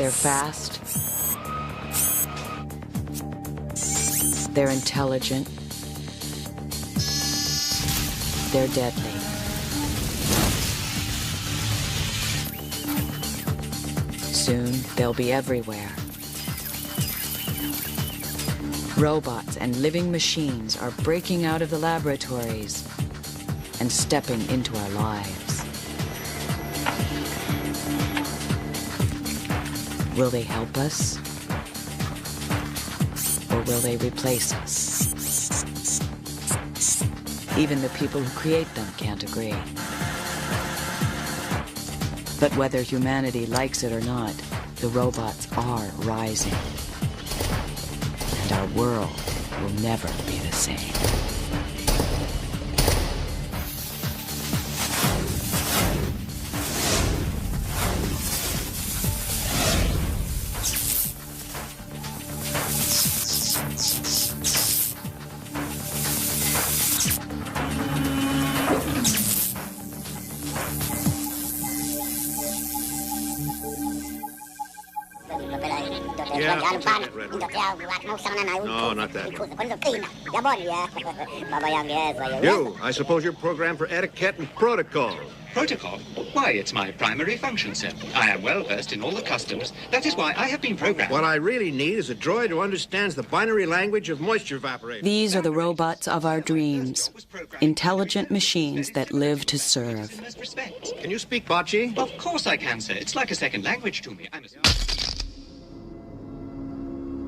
They're fast. They're intelligent. They're deadly. Soon, they'll be everywhere. Robots and living machines are breaking out of the laboratories and stepping into our lives. Will they help us? Or will they replace us? Even the people who create them can't agree. But whether humanity likes it or not, the robots are rising. And our world will never be the same. No, not that. You, I suppose you're programmed for etiquette and protocol. Protocol? Why, it's my primary function, sir. I am well versed in all the customs. That is why I have been programmed. What I really need is a droid who understands the binary language of moisture evaporation. These are the robots of our dreams. Intelligent machines that live to serve. Can you speak Bocce? Of course I can, sir. It's like a second language to me.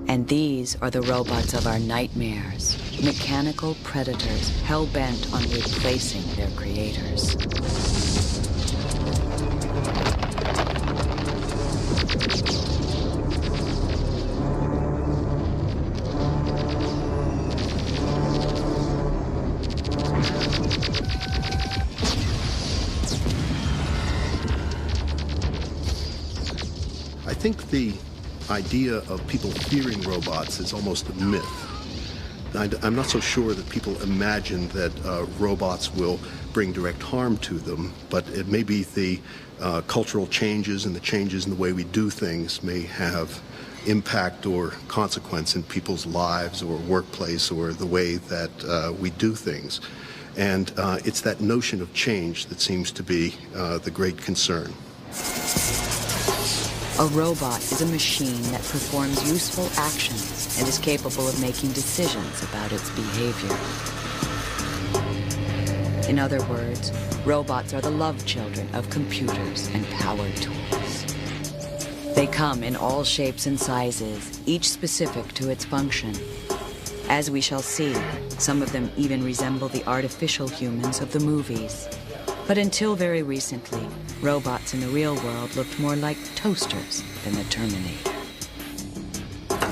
And these are the robots of our nightmares. Mechanical predators hell-bent on replacing their creators. I think the idea of people fearing robots is almost a myth. I'm not so sure that people imagine that robots will bring direct harm to them, but it may be the cultural changes and the changes in the way we do things may have impact or consequence in people's lives or workplace or the way that we do things. And it's that notion of change that seems to be the great concern. A robot is a machine that performs useful actions and is capable of making decisions about its behavior. In other words, robots are the love children of computers and power tools. They come in all shapes and sizes, each specific to its function. As we shall see, some of them even resemble the artificial humans of the movies. But until very recently, robots in the real world looked more like toasters than the Terminator.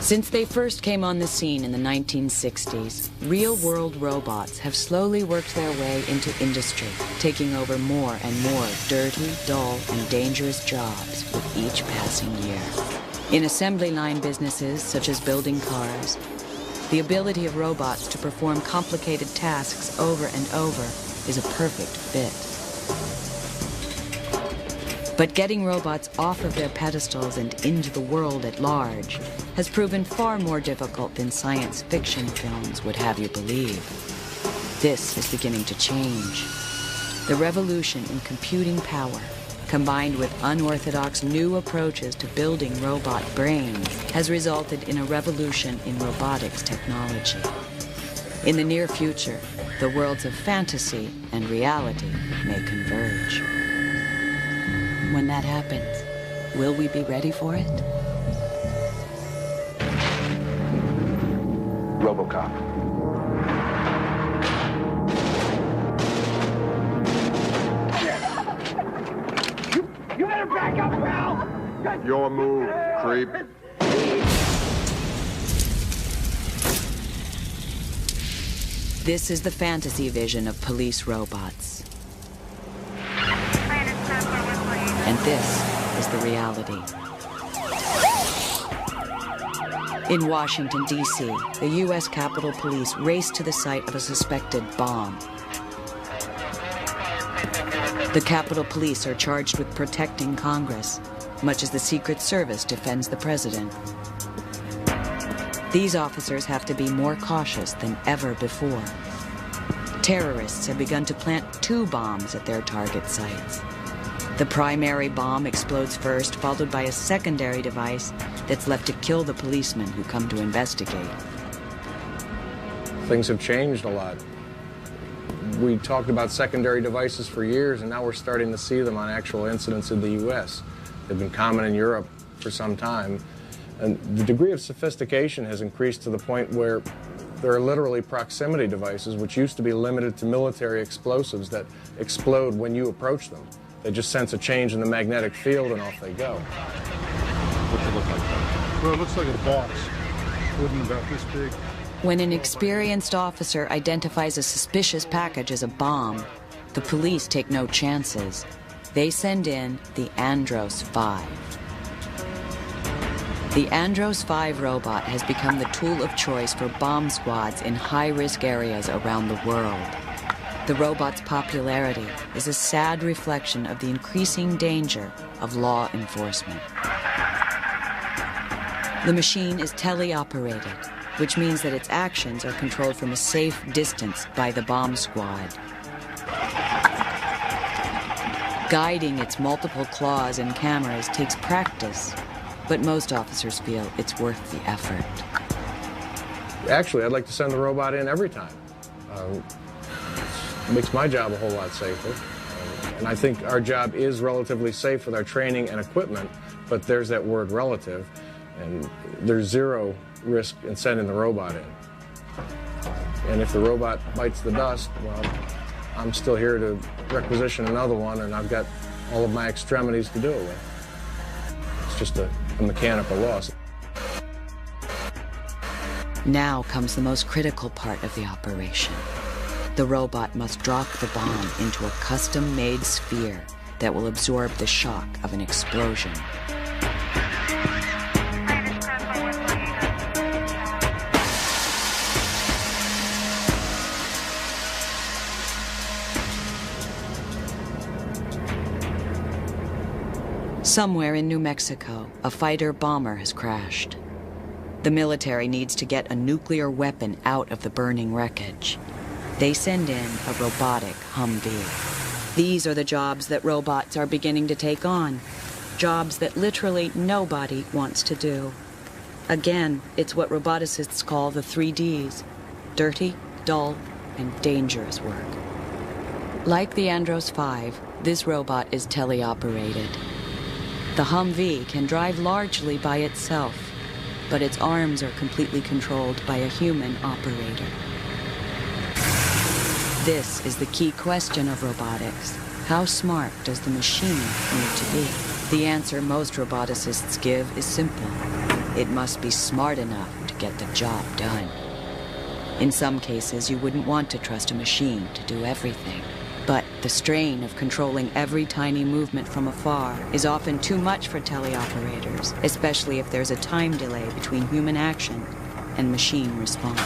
Since they first came on the scene in the 1960s, real-world robots have slowly worked their way into industry, taking over more and more dirty, dull, and dangerous jobs with each passing year. In assembly line businesses, such as building cars, the ability of robots to perform complicated tasks over and over is a perfect fit. But getting robots off of their pedestals and into the world at large has proven far more difficult than science fiction films would have you believe. This is beginning to change. The revolution in computing power, combined with unorthodox new approaches to building robot brains, has resulted in a revolution in robotics technology. In the near future, the worlds of fantasy and reality may converge. When that happens, will we be ready for it? RoboCop. You better back up, pal! Your move, creep. This is the fantasy vision of police robots. And this is the reality. In Washington, D.C., the U.S. Capitol Police raced to the site of a suspected bomb. The Capitol Police are charged with protecting Congress, much as the Secret Service defends the president. These officers have to be more cautious than ever before. Terrorists have begun to plant 2 bombs at their target sites. The primary bomb explodes first, followed by a secondary device that's left to kill the policemen who come to investigate. Things have changed a lot. We talked about secondary devices for years, and now we're starting to see them on actual incidents in the U.S. They've been common in Europe for some time. And the degree of sophistication has increased to the point where there are literally proximity devices, which used to be limited to military explosives that explode when you approach them. They just sense a change in the magnetic field and off they go. What's it look like? Well, it looks like a box. Wooden about this big. When an experienced officer identifies a suspicious package as a bomb, the police take no chances. They send in the Andros 5. The Andros 5 robot has become the tool of choice for bomb squads in high-risk areas around the world. The robot's popularity is a sad reflection of the increasing danger of law enforcement. The machine is teleoperated, which means that its actions are controlled from a safe distance by the bomb squad. Guiding its multiple claws and cameras takes practice, but most officers feel it's worth the effort. Actually, I'd like to send the robot in every time. It makes my job a whole lot safer. And I think our job is relatively safe with our training and equipment, but there's that word relative, and there's zero risk in sending the robot in. And if the robot bites the dust, well, I'm still here to requisition another one, and I've got all of my extremities to do it with. It's just a mechanical loss. Now comes the most critical part of the operation. The robot must drop the bomb into a custom-made sphere that will absorb the shock of an explosion. Somewhere in New Mexico, a fighter-bomber has crashed. The military needs to get a nuclear weapon out of the burning wreckage. They send in a robotic Humvee. These are the jobs that robots are beginning to take on. Jobs that literally nobody wants to do. Again, it's what roboticists call the 3 Ds: dirty, dull, and dangerous work. Like the Andros 5, this robot is teleoperated. The Humvee can drive largely by itself, but its arms are completely controlled by a human operator. This is the key question of robotics. How smart does the machine need to be? The answer most roboticists give is simple. It must be smart enough to get the job done. In some cases, you wouldn't want to trust a machine to do everything. But the strain of controlling every tiny movement from afar is often too much for teleoperators, especially if there's a time delay between human action and machine response.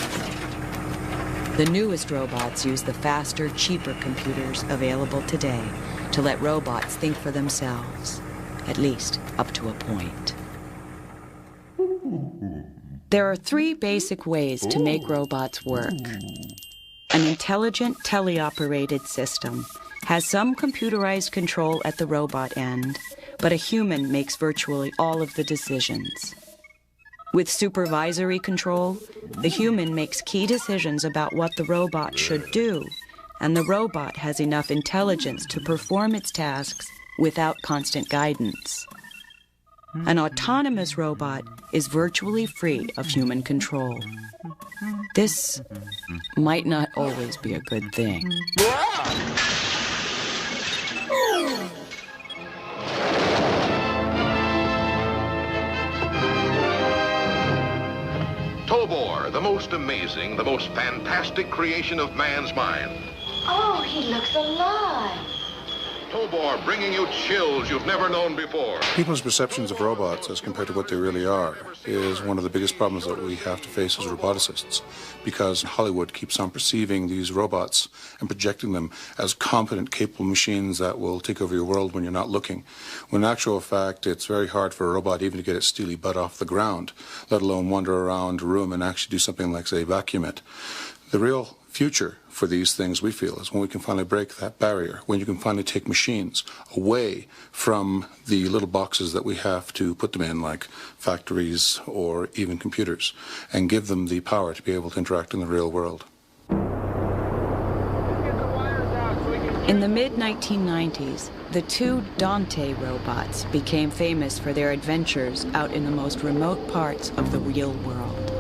The newest robots use the faster, cheaper computers available today to let robots think for themselves, at least up to a point. There are 3 basic ways to make robots work. An intelligent teleoperated system has some computerized control at the robot end, but a human makes virtually all of the decisions. With supervisory control, the human makes key decisions about what the robot should do, and the robot has enough intelligence to perform its tasks without constant guidance. An autonomous robot is virtually free of human control. This might not always be a good thing. Tobor, the most amazing, the most fantastic creation of man's mind. Oh, he looks alive. Tobor, bringing you chills you've never known before. People's perceptions of robots as compared to what they really are is one of the biggest problems that we have to face as roboticists, because Hollywood keeps on perceiving these robots and projecting them as competent, capable machines that will take over your world when you're not looking. When in actual fact, it's very hard for a robot even to get its steely butt off the ground, let alone wander around a room and actually do something like, say, vacuum it. The real future for these things, we feel, is when we can finally break that barrier, when you can finally take machines away from the little boxes that we have to put them in, like factories or even computers, and give them the power to be able to interact in the real world. In the mid-1990s, the two Dante robots became famous for their adventures out in the most remote parts of the real world.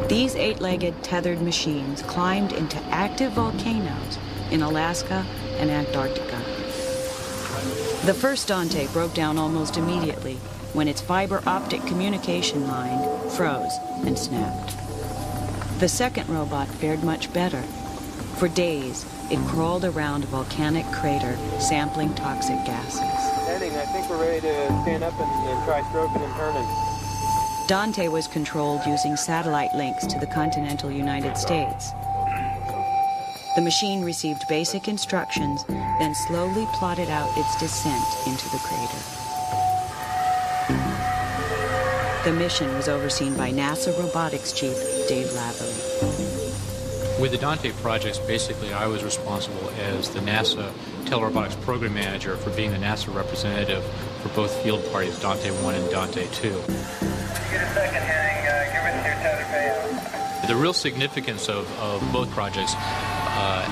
These 8-legged tethered machines climbed into active volcanoes in Alaska and Antarctica. The first Dante broke down almost immediately when its fiber optic communication line froze and snapped. The second robot fared much better. For days, it crawled around a volcanic crater, sampling toxic gases. Heading, I think we're ready to stand up and try stroking and turning. Dante was controlled using satellite links to the continental United States. The machine received basic instructions, then slowly plotted out its descent into the crater. The mission was overseen by NASA robotics chief Dave Lavery. With the Dante projects, basically I was responsible as the NASA telerobotics program manager for being the NASA representative for both field parties, Dante 1 and Dante 2. Get a second heading, give us your tether payout. The real significance of both projects,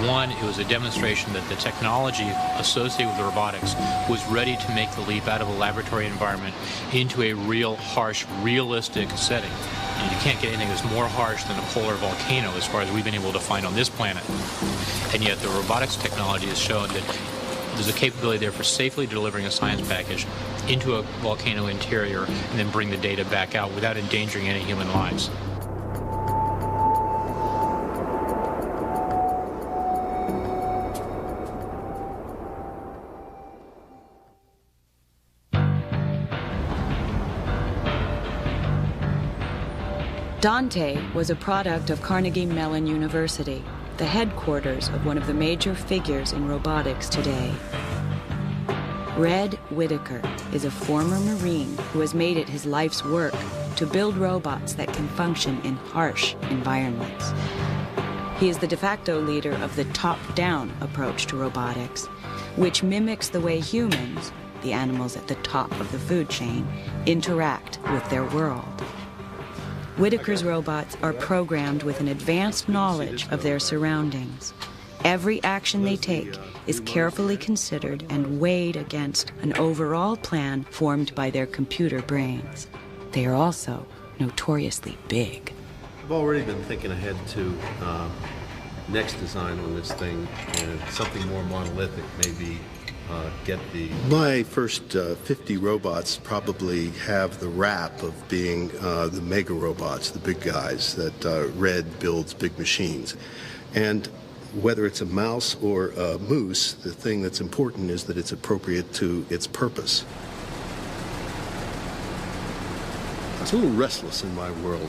one, it was a demonstration that the technology associated with the robotics was ready to make the leap out of a laboratory environment into a real, harsh, realistic setting. And you can't get anything that's more harsh than a polar volcano as far as we've been able to find on this planet. And yet the robotics technology has shown that there's a capability there for safely delivering a science package into a volcano interior and then bring the data back out without endangering any human lives. Dante was a product of Carnegie Mellon University, the headquarters of one of the major figures in robotics today. Red Whitaker is a former Marine who has made it his life's work to build robots that can function in harsh environments. He is the de facto leader of the top-down approach to robotics, which mimics the way humans, the animals at the top of the food chain, interact with their world. Whitaker's robots are programmed with an advanced knowledge of their surroundings. Every action they take is carefully considered and weighed against an overall plan formed by their computer brains. They are also notoriously big. I've already been thinking ahead to next design on this thing, and something more monolithic, maybe My first 50 robots probably have the rap of being the mega robots, the big guys that Red builds big machines. And whether it's a mouse or a moose, the thing that's important is that it's appropriate to its purpose. I was a little restless in my world,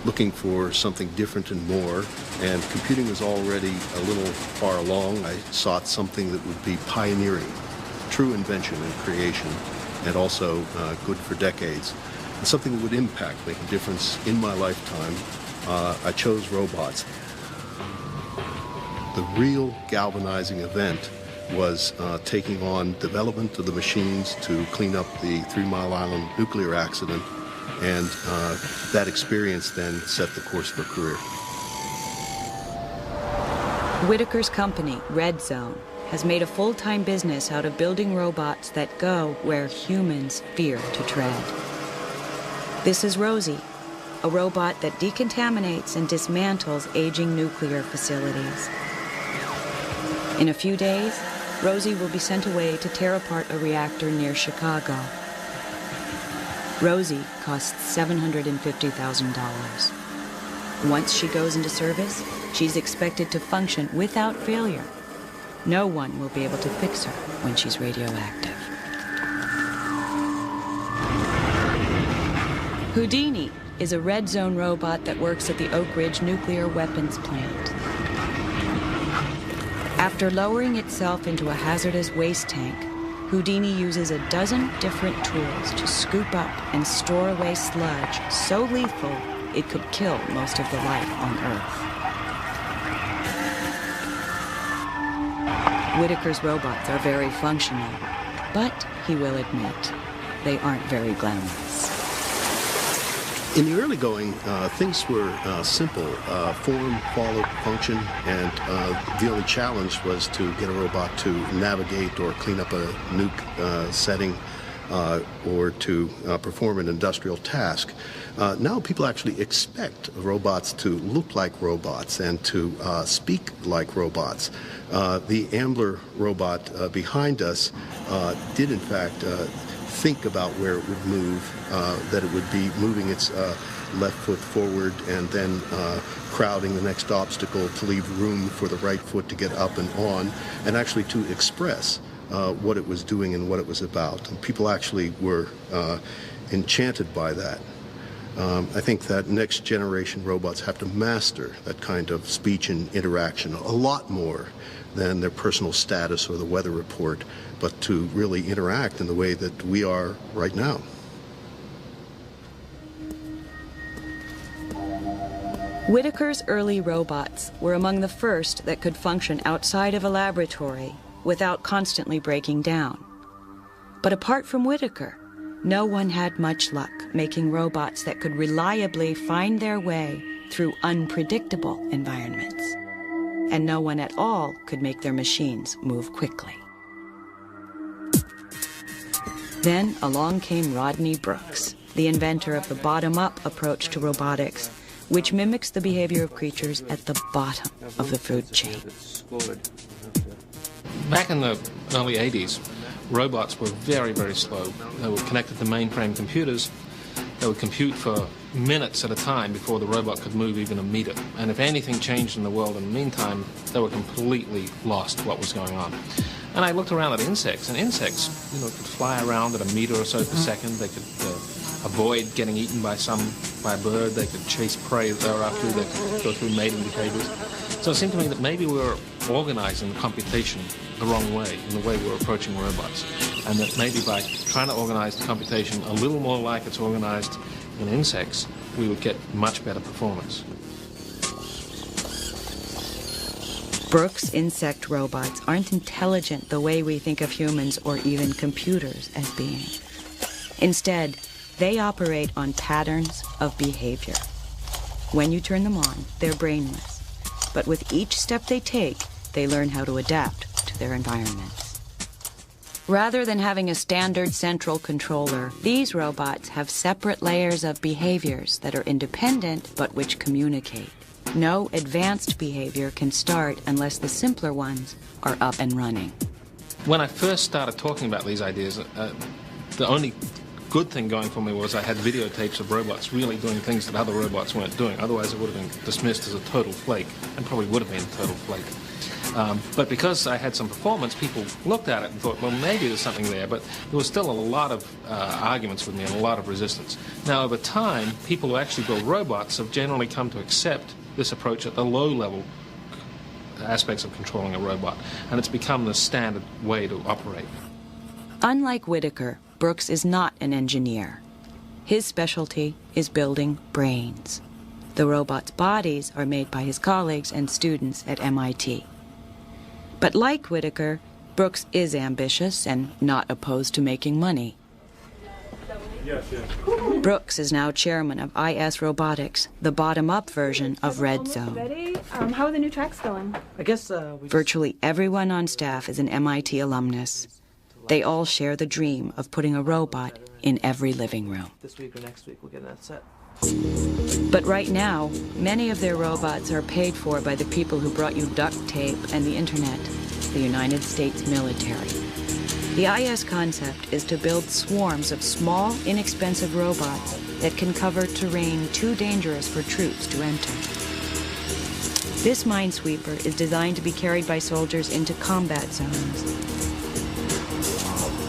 looking for something different and more, and computing was already a little far along. I sought something that would be pioneering, true invention and creation, and also good for decades, and something that would impact, make a difference in my lifetime. I chose robots. The real galvanizing event was taking on development of the machines to clean up the 3 Mile Island nuclear accident, and that experience then set the course of a career. Whitaker's company, Red Zone, has made a full-time business out of building robots that go where humans fear to tread. This is Rosie, a robot that decontaminates and dismantles aging nuclear facilities. In a few days, Rosie will be sent away to tear apart a reactor near Chicago. Rosie costs $750,000. Once she goes into service, she's expected to function without failure. No one will be able to fix her when she's radioactive. Houdini is a red zone robot that works at the Oak Ridge nuclear weapons plant. After lowering itself into a hazardous waste tank, Houdini uses a dozen different tools to scoop up and store away sludge so lethal it could kill most of the life on Earth. Whitaker's robots are very functional, but he will admit they aren't very glamorous. In the early going, things were simple, form, follow, function, and the only challenge was to get a robot to navigate or clean up a nuke setting or to perform an industrial task. Now people actually expect robots to look like robots and to speak like robots. The Ambler robot behind us did in fact think about where it would move, that it would be moving its left foot forward and then crowding the next obstacle to leave room for the right foot to get up and on, and actually to express what it was doing and what it was about. And people actually were enchanted by that. I think that next generation robots have to master that kind of speech and interaction a lot more than their personal status or the weather report, but to really interact in the way that we are right now. Whitaker's early robots were among the first that could function outside of a laboratory without constantly breaking down. But apart from Whitaker, no one had much luck making robots that could reliably find their way through unpredictable environments. And no one at all could make their machines move quickly. Then along came Rodney Brooks, the inventor of the bottom-up approach to robotics, which mimics the behavior of creatures at the bottom of the food chain. Back in the early 80s, robots were very, very slow. They were connected to mainframe computers. They would compute for minutes at a time before the robot could move even a meter. And if anything changed in the world in the meantime, they were completely lost what was going on. And I looked around at insects, and insects, could fly around at a meter or so per second. They could avoid getting eaten by a bird. They could chase prey that they were after. They could go through mating behaviors. So it seemed to me that maybe we were organizing the computation the wrong way, in the way we were approaching robots. And that maybe by trying to organize the computation a little more like it's organized in insects, we would get much better performance. Brooks' insect robots aren't intelligent the way we think of humans or even computers as being. Instead, they operate on patterns of behavior. When you turn them on, they're brainless. But with each step they take, they learn how to adapt to their environments. Rather than having a standard central controller, these robots have separate layers of behaviors that are independent but which communicate. No advanced behavior can start unless the simpler ones are up and running. When I first started talking about these ideas, the only good thing going for me was I had videotapes of robots really doing things that other robots weren't doing. Otherwise, it would have been dismissed as a total flake, and probably would have been a total flake. But because I had some performance, people looked at it and thought, well, maybe there's something there. But there was still a lot of arguments with me and a lot of resistance. Now, over time, people who actually build robots have generally come to accept this approach at the low-level aspects of controlling a robot, and it's become the standard way to operate. Unlike Whitaker, Brooks is not an engineer. His specialty is building brains. The robot's bodies are made by his colleagues and students at MIT. But like Whitaker, Brooks is ambitious and not opposed to making money. Brooks is now chairman of IS Robotics, the bottom-up version of Red Zone. How are the new tracks going? I guess Virtually everyone on staff is an MIT alumnus. They all share the dream of putting a robot in every living room. This week or next week we'll get that set. But right now, many of their robots are paid for by the people who brought you duct tape and the internet, the United States military. The IS concept is to build swarms of small, inexpensive robots that can cover terrain too dangerous for troops to enter. This minesweeper is designed to be carried by soldiers into combat zones.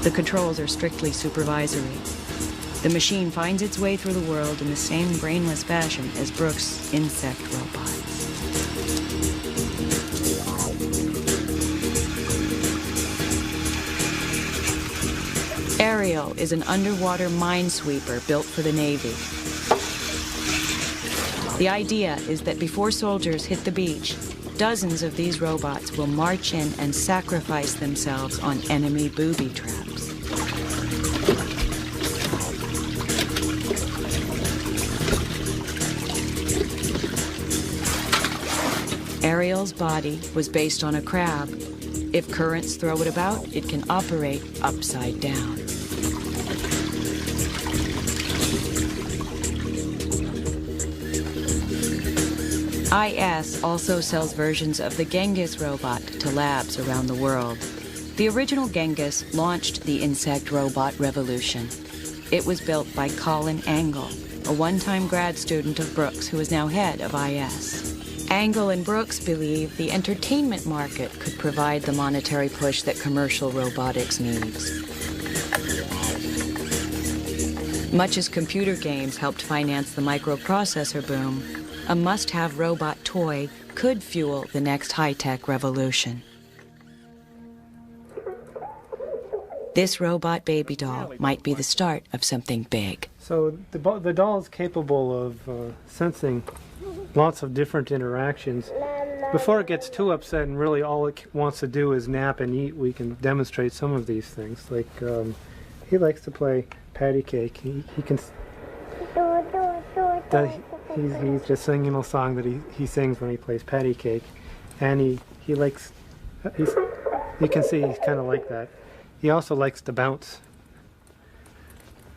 The controls are strictly supervisory. The machine finds its way through the world in the same brainless fashion as Brooks' insect robots. Ariel is an underwater minesweeper built for the Navy. The idea is that before soldiers hit the beach, dozens of these robots will march in and sacrifice themselves on enemy booby traps. Ariel's body was based on a crab. If currents throw it about, it can operate upside down. IS also sells versions of the Genghis robot to labs around the world. The original Genghis launched the insect robot revolution. It was built by Colin Angle, a one-time grad student of Brooks who is now head of IS. Angle and Brooks believe the entertainment market could provide the monetary push that commercial robotics needs. Much as computer games helped finance the microprocessor boom, a must-have robot toy could fuel the next high-tech revolution. This robot baby doll might be the start of something big. So the doll is capable of sensing lots of different interactions. Before it gets too upset and really all it wants to do is nap and eat, we can demonstrate some of these things. Like he likes to play patty cake. He can. He's just singing a song that he sings when he plays patty cake, and he likes. You can see he's kind of like that. He also likes to bounce.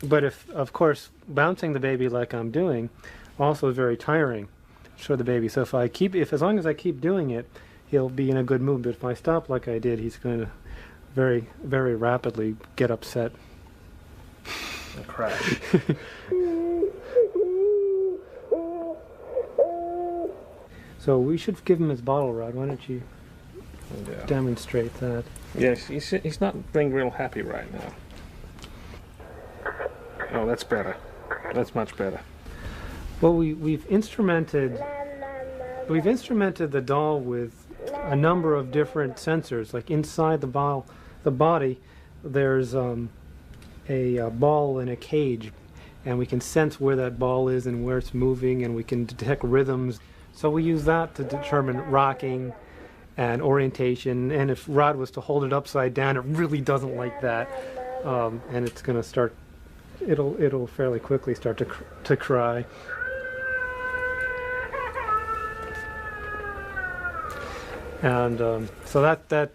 But of course, bouncing the baby like I'm doing, also is very tiring for the baby. So as long as I keep doing it, he'll be in a good mood. But if I stop like I did, he's going to very, very rapidly get upset and crash. So we should give him his bottle rod. Why don't you demonstrate that? Yes, he's not being real happy right now. Oh, that's better. That's much better. Well, we've instrumented the doll with a number of different sensors. Like inside the body, there's a ball in a cage, and we can sense where that ball is and where it's moving, and we can detect rhythms. So we use that to determine rocking and orientation, and if Rod was to hold it upside down, it really doesn't like that, and it's going to start. It'll fairly quickly start to cry. And so that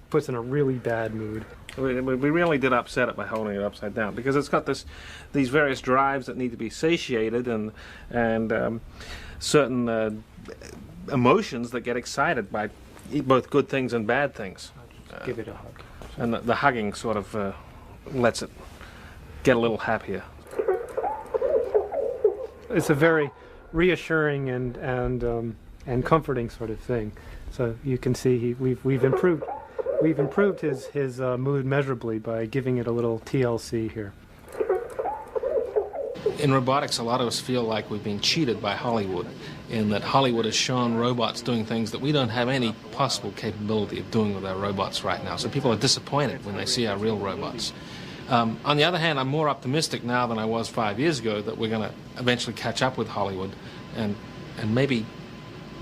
puts in a really bad mood. We really did upset it by holding it upside down, because it's got these various drives that need to be satiated, and certain emotions that get excited by both good things and bad things. Give it a hug. And the hugging sort of lets it get a little happier. It's a very reassuring and comforting sort of thing. So you can see we've improved his mood measurably by giving it a little TLC here. In robotics, a lot of us feel like we've been cheated by Hollywood, in that Hollywood has shown robots doing things that we don't have any possible capability of doing with our robots right now. So people are disappointed when they see our real robots. On the other hand, I'm more optimistic now than I was 5 years ago that we're going to eventually catch up with Hollywood, and maybe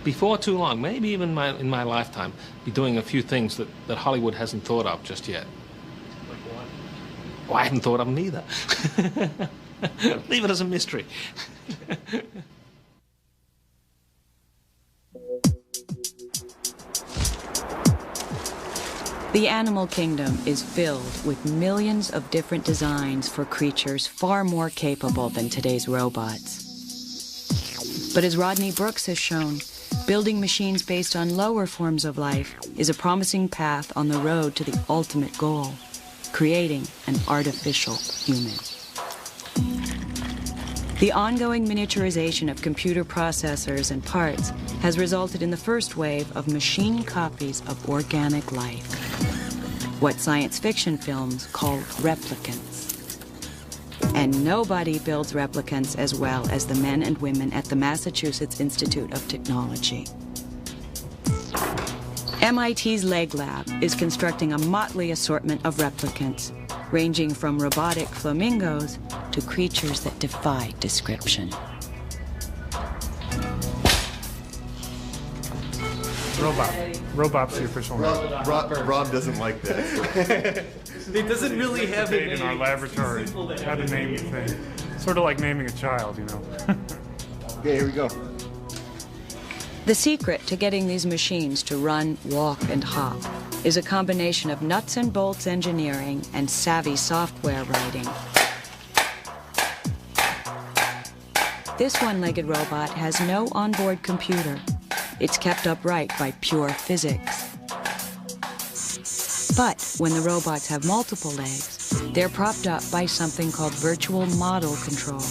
before too long, maybe even in my lifetime, be doing a few things that Hollywood hasn't thought of just yet. Like what? Well, I hadn't thought of them either. Leave it as a mystery. The animal kingdom is filled with millions of different designs for creatures far more capable than today's robots. But as Rodney Brooks has shown, building machines based on lower forms of life is a promising path on the road to the ultimate goal, creating an artificial human. The ongoing miniaturization of computer processors and parts has resulted in the first wave of machine copies of organic life, what science fiction films call replicants. And nobody builds replicants as well as the men and women at the Massachusetts Institute of Technology. MIT's Leg Lab is constructing a motley assortment of replicants, ranging from robotic flamingos to creatures that defy description. Robop's the official name. Rob doesn't like that. It doesn't really have a name. In our laboratory, how to name the thing. Sort of like naming a child, you know. Okay, here we go. The secret to getting these machines to run, walk, and hop is a combination of nuts and bolts engineering and savvy software writing. This one-legged robot has no onboard computer. It's kept upright by pure physics. But when the robots have multiple legs, they're propped up by something called virtual model control.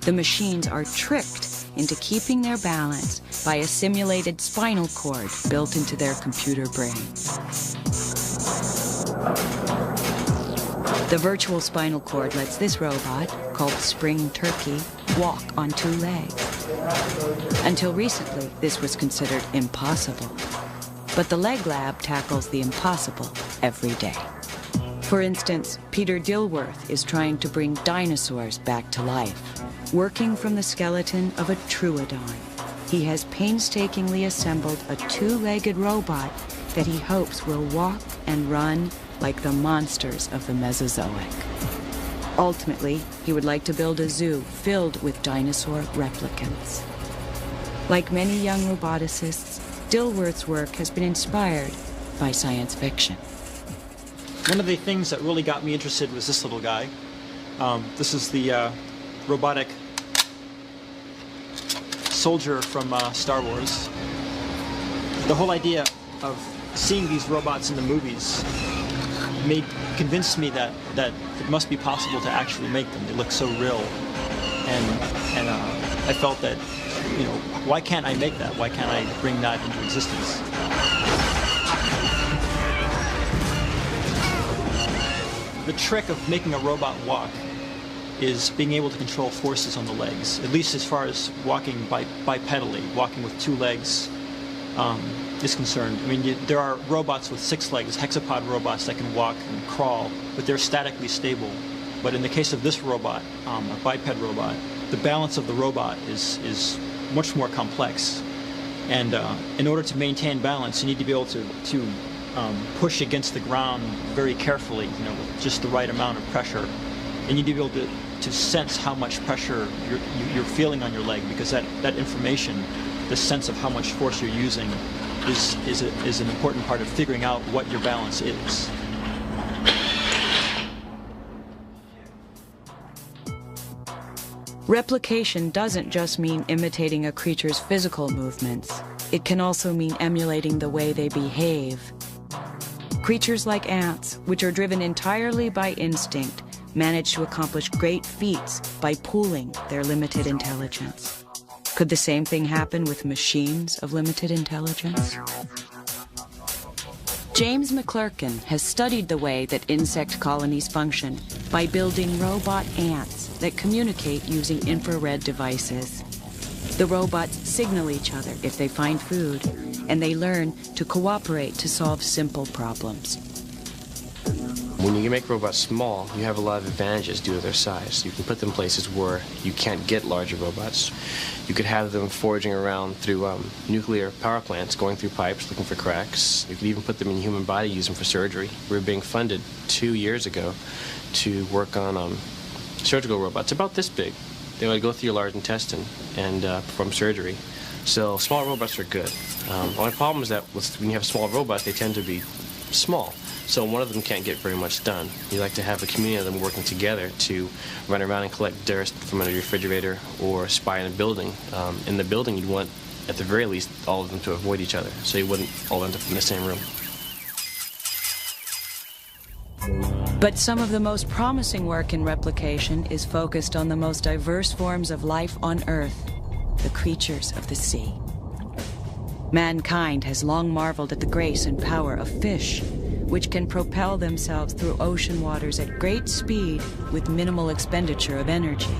The machines are tricked into keeping their balance by a simulated spinal cord built into their computer brain. The virtual spinal cord lets this robot, called Spring Turkey, walk on 2 legs. Until recently, this was considered impossible. But the Leg Lab tackles the impossible every day. For instance, Peter Dilworth is trying to bring dinosaurs back to life, working from the skeleton of a troodon. He has painstakingly assembled a 2-legged robot that he hopes will walk and run like the monsters of the Mesozoic. Ultimately, he would like to build a zoo filled with dinosaur replicants. Like many young roboticists, Dilworth's work has been inspired by science fiction. One of the things that really got me interested was this little guy. This is the robotic soldier from Star Wars. The whole idea of seeing these robots in the movies convinced me that it must be possible to actually make them. They look so real, and I felt that, you know, why can't I make that? Why can't I bring that into existence? The trick of making a robot walk is being able to control forces on the legs, at least as far as walking bipedally, walking with 2 legs is concerned. I mean, there are robots with 6 legs, hexapod robots that can walk and crawl, but they're statically stable. But in the case of this robot, a biped robot, the balance of the robot is much more complex. And in order to maintain balance, you need to be able to push against the ground very carefully, you know, with just the right amount of pressure. And you need to be able to sense how much pressure you're feeling on your leg, because that information, the sense of how much force you're using, is an important part of figuring out what your balance is. Replication doesn't just mean imitating a creature's physical movements. It can also mean emulating the way they behave. Creatures like ants, which are driven entirely by instinct, manage to accomplish great feats by pooling their limited intelligence. Could the same thing happen with machines of limited intelligence? James McClurkin has studied the way that insect colonies function by building robot ants that communicate using infrared devices. The robots signal each other if they find food, and they learn to cooperate to solve simple problems. When you make robots small, you have a lot of advantages due to their size. You can put them places where you can't get larger robots. You could have them foraging around through nuclear power plants, going through pipes, looking for cracks. You could even put them in the human body, use them for surgery. We were being funded 2 years ago to work on surgical robots about this big. They would go through your large intestine and perform surgery. So small robots are good. The only problem is that when you have small robots, they tend to be small. So one of them can't get very much done. You like to have a community of them working together to run around and collect dirt from under your refrigerator or spy in a building. In the building, you'd want, at the very least, all of them to avoid each other, so you wouldn't all end up in the same room. But some of the most promising work in replication is focused on the most diverse forms of life on Earth, the creatures of the sea. Mankind has long marveled at the grace and power of fish, which can propel themselves through ocean waters at great speed with minimal expenditure of energy.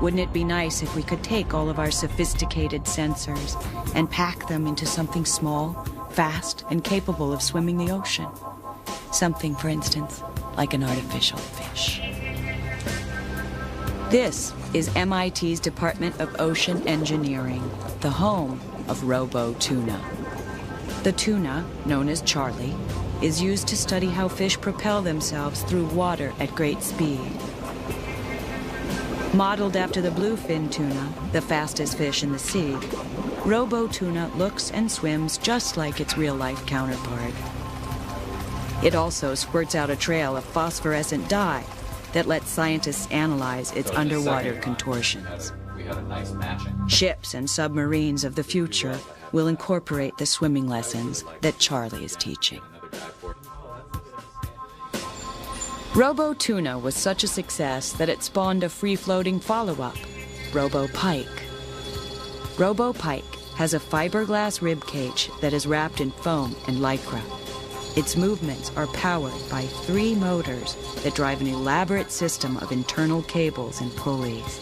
Wouldn't it be nice if we could take all of our sophisticated sensors and pack them into something small, fast, and capable of swimming the ocean? Something, for instance, like an artificial fish. This is MIT's Department of Ocean Engineering, the home of Robo-Tuna. The tuna, known as Charlie, is used to study how fish propel themselves through water at great speed. Modeled after the bluefin tuna, the fastest fish in the sea, Robo-Tuna looks and swims just like its real-life counterpart. It also squirts out a trail of phosphorescent dye that lets scientists analyze its underwater contortions. Ships and submarines of the future will incorporate the swimming lessons that Charlie is teaching. Robo-Tuna was such a success that it spawned a free-floating follow-up, Robo-Pike. Robo-Pike has a fiberglass rib cage that is wrapped in foam and lycra. Its movements are powered by 3 motors that drive an elaborate system of internal cables and pulleys.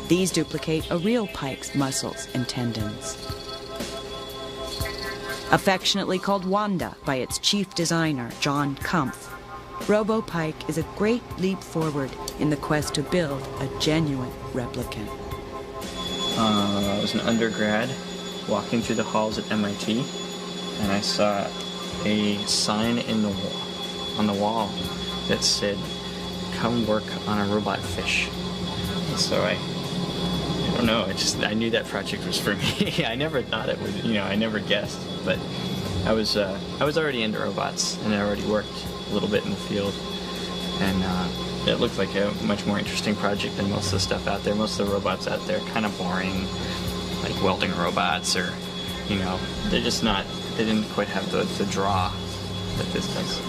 These duplicate a real pike's muscles and tendons. Affectionately called Wanda by its chief designer, John Kumpf, Robo-Pike is a great leap forward in the quest to build a genuine replicant. I was an undergrad walking through the halls at MIT, and I saw a sign on the wall that said, "Come work on a robot fish." And so I don't know, I knew that project was for me. I never thought it would, I never guessed, but I was already into robots, and I already worked a little bit in the field, and it looked like a much more interesting project than most of the stuff out there. Most of the robots out there are kind of boring, like welding robots, or they're just not, they didn't quite have the draw that this does.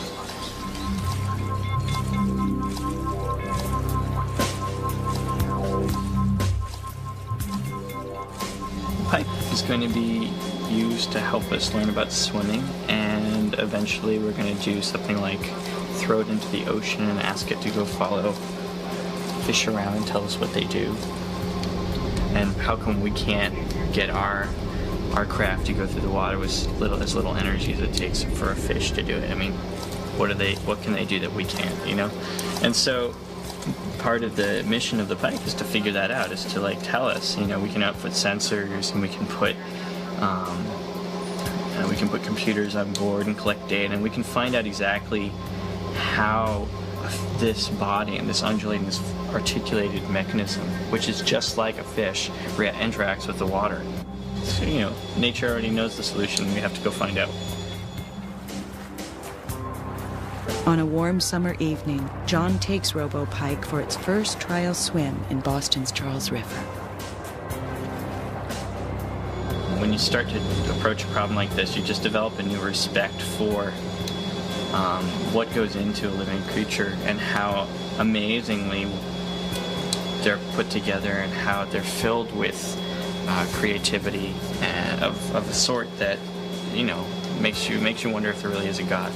Pipe is going to be used to help us learn about swimming, and eventually we're going to do something like throw it into the ocean and ask it to go follow fish around and tell us what they do. And how come we can't get our craft to go through the water with as little energy as it takes for a fish to do it? I mean, what can they do that we can't, And so part of the mission of the Pike is to figure that out, is to tell us, we can output sensors, and we can put computers on board and collect data, and we can find out exactly how this body and this undulating, this articulated mechanism, which is just like a fish, interacts with the water. So, nature already knows the solution. We have to go find out. On a warm summer evening, John takes Robo-Pike for its first trial swim in Boston's Charles River. When you start to approach a problem like this, you just develop a new respect for what goes into a living creature and how amazingly they're put together and how they're filled with creativity of a sort that, makes you wonder if there really is a God.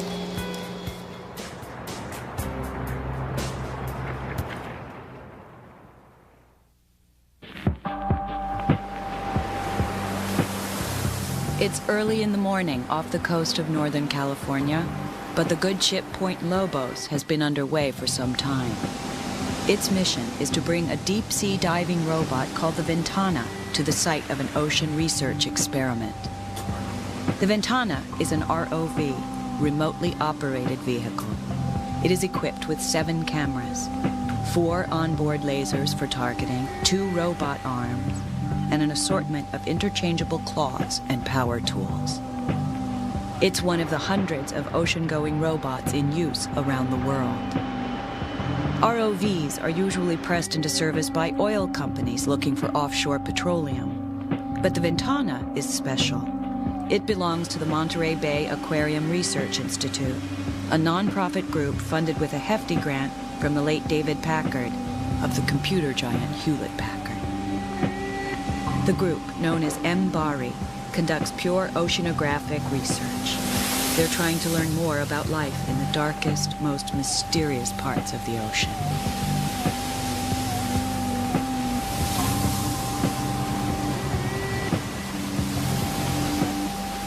It's early in the morning off the coast of Northern California, but the good ship Point Lobos has been underway for some time. Its mission is to bring a deep-sea diving robot called the Ventana to the site of an ocean research experiment. The Ventana is an ROV, remotely operated vehicle. It is equipped with 7 cameras, 4 onboard lasers for targeting, 2 robot arms, and an assortment of interchangeable claws and power tools. It's one of the hundreds of ocean-going robots in use around the world. ROVs are usually pressed into service by oil companies looking for offshore petroleum. But the Ventana is special. It belongs to the Monterey Bay Aquarium Research Institute, a nonprofit group funded with a hefty grant from the late David Packard of the computer giant Hewlett-Packard. The group, known as MBARI, conducts pure oceanographic research. They're trying to learn more about life in the darkest, most mysterious parts of the ocean.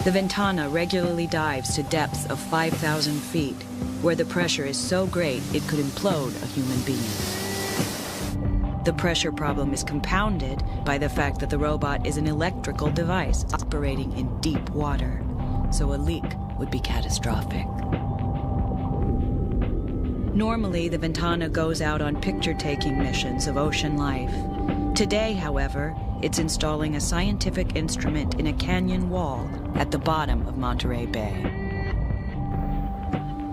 The Ventana regularly dives to depths of 5,000 feet, where the pressure is so great it could implode a human being. The pressure problem is compounded by the fact that the robot is an electrical device operating in deep water, so a leak would be catastrophic. Normally, the Ventana goes out on picture-taking missions of ocean life. Today, however, it's installing a scientific instrument in a canyon wall at the bottom of Monterey Bay.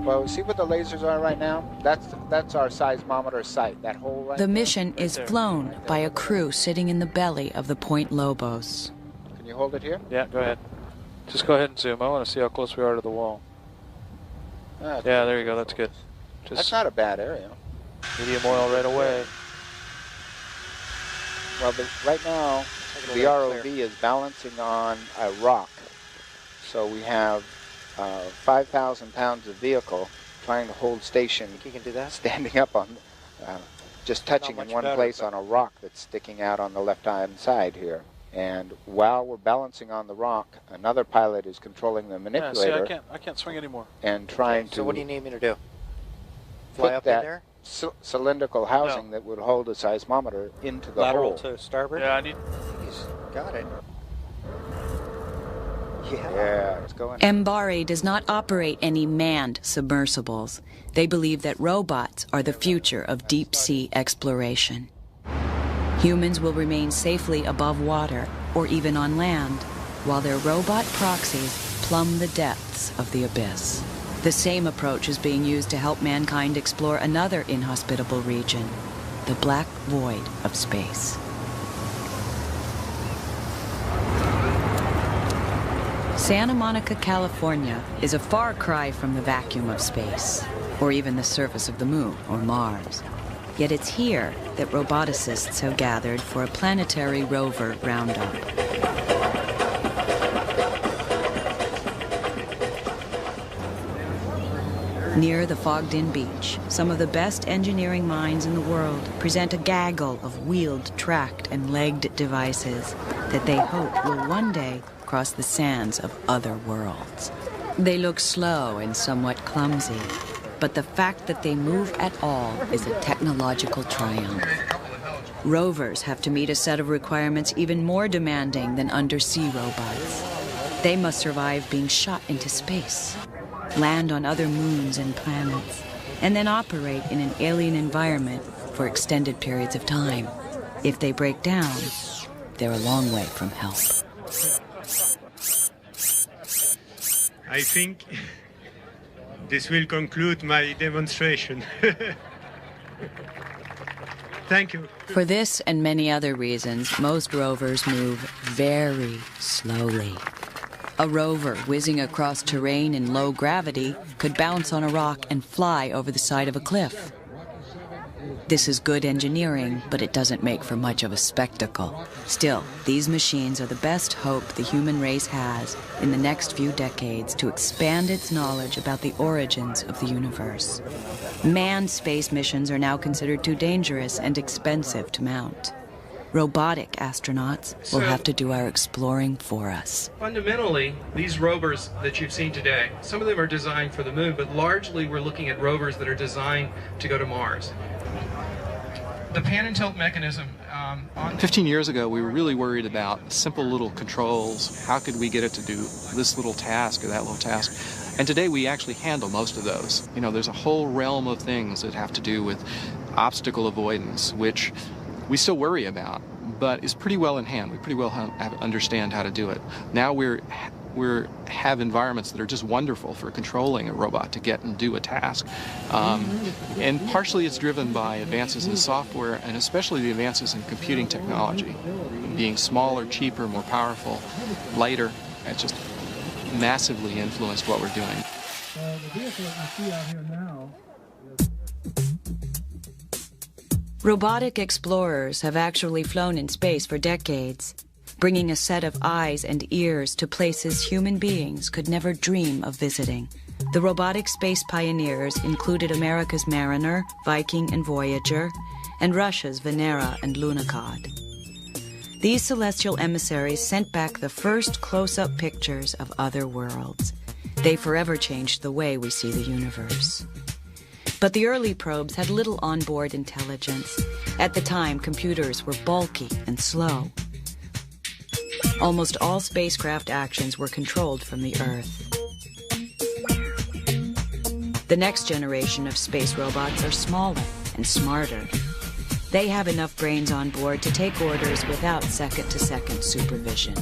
Well, see what the lasers are right now? That's our seismometer site, that hole right The there. mission is flown by a crew sitting in the belly of the Point Lobos. Can you hold it here? Yeah, go ahead. Just go ahead and zoom. I want to see how close we are to the wall. Yeah, there you go. That's good. That's not a bad area. Medium oil right away. Well, right now, the ROV is balancing on a rock. So we have 5,000 pounds of vehicle trying to hold station. You can do that? Standing up on, just touching in one place on a rock that's sticking out on the left-hand side here. And while we're balancing on the rock, another pilot is controlling the manipulator. Yeah, see, I can't swing anymore. And trying to. So what do you need me to do? Fly up in there? Cylindrical housing that would hold a seismometer into the Lateral hole. to starboard? Yeah, I need. He's got it. Yeah, it's going. MBARI does not operate any manned submersibles. They believe that robots are the future of deep-sea exploration. Humans will remain safely above water or even on land, while their robot proxies plumb the depths of the abyss. The same approach is being used to help mankind explore another inhospitable region, the black void of space. Santa Monica, California is a far cry from the vacuum of space, or even the surface of the moon or Mars. Yet it's here that roboticists have gathered for a planetary rover roundup. Near the fogged-in beach, some of the best engineering minds in the world present a gaggle of wheeled, tracked, and legged devices that they hope will one day cross the sands of other worlds. They look slow and somewhat clumsy, but the fact that they move at all is a technological triumph. Rovers have to meet a set of requirements even more demanding than undersea robots. They must survive being shot into space, land on other moons and planets, and then operate in an alien environment for extended periods of time. If they break down, they're a long way from help. I think this will conclude my demonstration. Thank you. For this and many other reasons, most rovers move very slowly. A rover whizzing across terrain in low gravity could bounce on a rock and fly over the side of a cliff. This is good engineering, but it doesn't make for much of a spectacle. Still, these machines are the best hope the human race has in the next few decades to expand its knowledge about the origins of the universe. Manned space missions are now considered too dangerous and expensive to mount. Robotic astronauts will have to do our exploring for us. Fundamentally, these rovers that you've seen today, some of them are designed for the moon, but largely we're looking at rovers that are designed to go to Mars. The pan and tilt mechanism. 15 years ago, we were really worried about simple little controls. How could we get it to do this little task or that little task? And today we actually handle most of those. You know, there's a whole realm of things that have to do with obstacle avoidance, which we still worry about, but is pretty well in hand. We pretty well understand how to do it. Now we have environments that are just wonderful for controlling a robot to get and do a task. And partially it's driven by advances in software and especially the advances in computing technology. Being smaller, cheaper, more powerful, lighter, it's just massively influenced what we're doing. vehicle that you see out here now. Robotic explorers have actually flown in space for decades, bringing a set of eyes and ears to places human beings could never dream of visiting. The robotic space pioneers included America's Mariner, Viking, and Voyager, and Russia's Venera and Lunokhod. These celestial emissaries sent back the first close-up pictures of other worlds. They forever changed the way we see the universe. But the early probes had little onboard intelligence. At the time, computers were bulky and slow. Almost all spacecraft actions were controlled from the Earth. The next generation of space robots are smaller and smarter. They have enough brains on board to take orders without second-to-second supervision.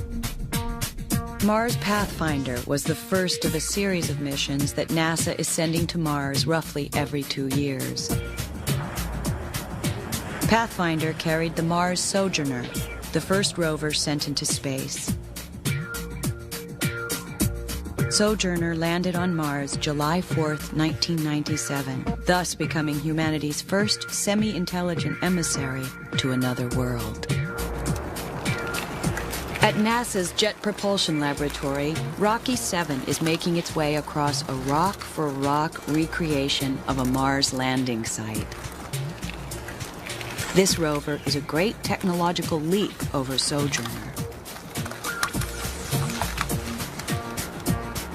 Mars Pathfinder was the first of a series of missions that NASA is sending to Mars roughly every 2 years. Pathfinder carried the Mars Sojourner, the first rover sent into space. Sojourner landed on Mars July 4th, 1997, thus becoming humanity's first semi-intelligent emissary to another world. At NASA's Jet Propulsion Laboratory, Rocky 7 is making its way across a rock-for-rock recreation of a Mars landing site. This rover is a great technological leap over Sojourner.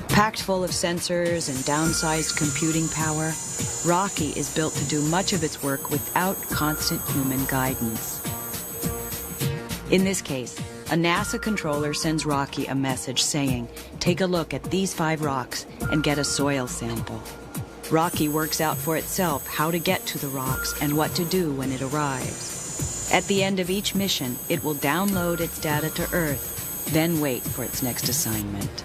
Packed full of sensors and downsized computing power, Rocky is built to do much of its work without constant human guidance. In this case, a NASA controller sends Rocky a message saying, "Take a look at these 5 rocks and get a soil sample." Rocky works out for itself how to get to the rocks and what to do when it arrives. At the end of each mission, it will download its data to Earth, then wait for its next assignment.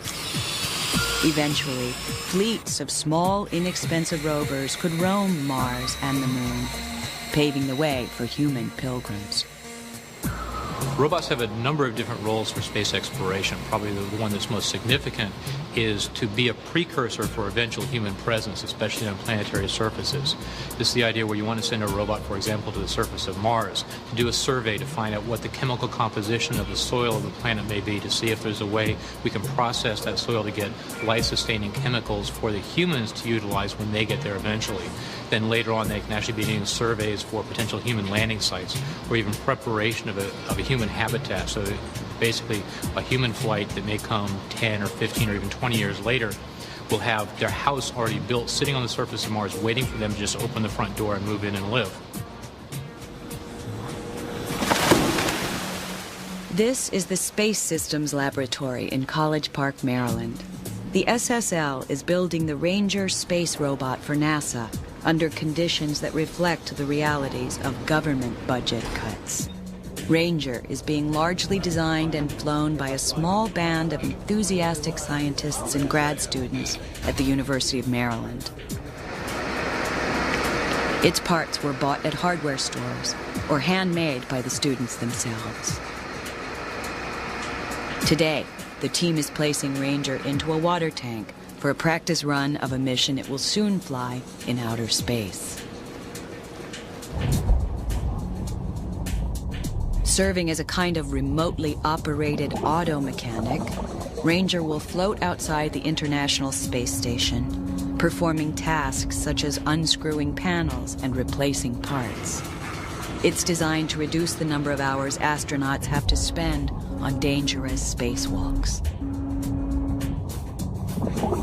Eventually, fleets of small, inexpensive rovers could roam Mars and the Moon, paving the way for human pilgrims. Robots have a number of different roles for space exploration. Probably the one that's most significant is to be a precursor for eventual human presence, especially on planetary surfaces. This is the idea where you want to send a robot, for example, to the surface of Mars to do a survey to find out what the chemical composition of the soil of the planet may be, to see if there's a way we can process that soil to get life-sustaining chemicals for the humans to utilize when they get there eventually. Then later on, they can actually be doing surveys for potential human landing sites or even preparation of a human habitat. So basically, a human flight that may come 10 or 15 or even 20 years later will have their house already built, sitting on the surface of Mars, waiting for them to just open the front door and move in and live. This is the Space Systems Laboratory in College Park, Maryland. The SSL is building the Ranger space robot for NASA under conditions that reflect the realities of government budget cuts. Ranger is being largely designed and flown by a small band of enthusiastic scientists and grad students at the University of Maryland. Its parts were bought at hardware stores or handmade by the students themselves. Today, the team is placing Ranger into a water tank for a practice run of a mission it will soon fly in outer space. Serving as a kind of remotely operated auto mechanic, Ranger will float outside the International Space Station, performing tasks such as unscrewing panels and replacing parts. It's designed to reduce the number of hours astronauts have to spend on dangerous spacewalks.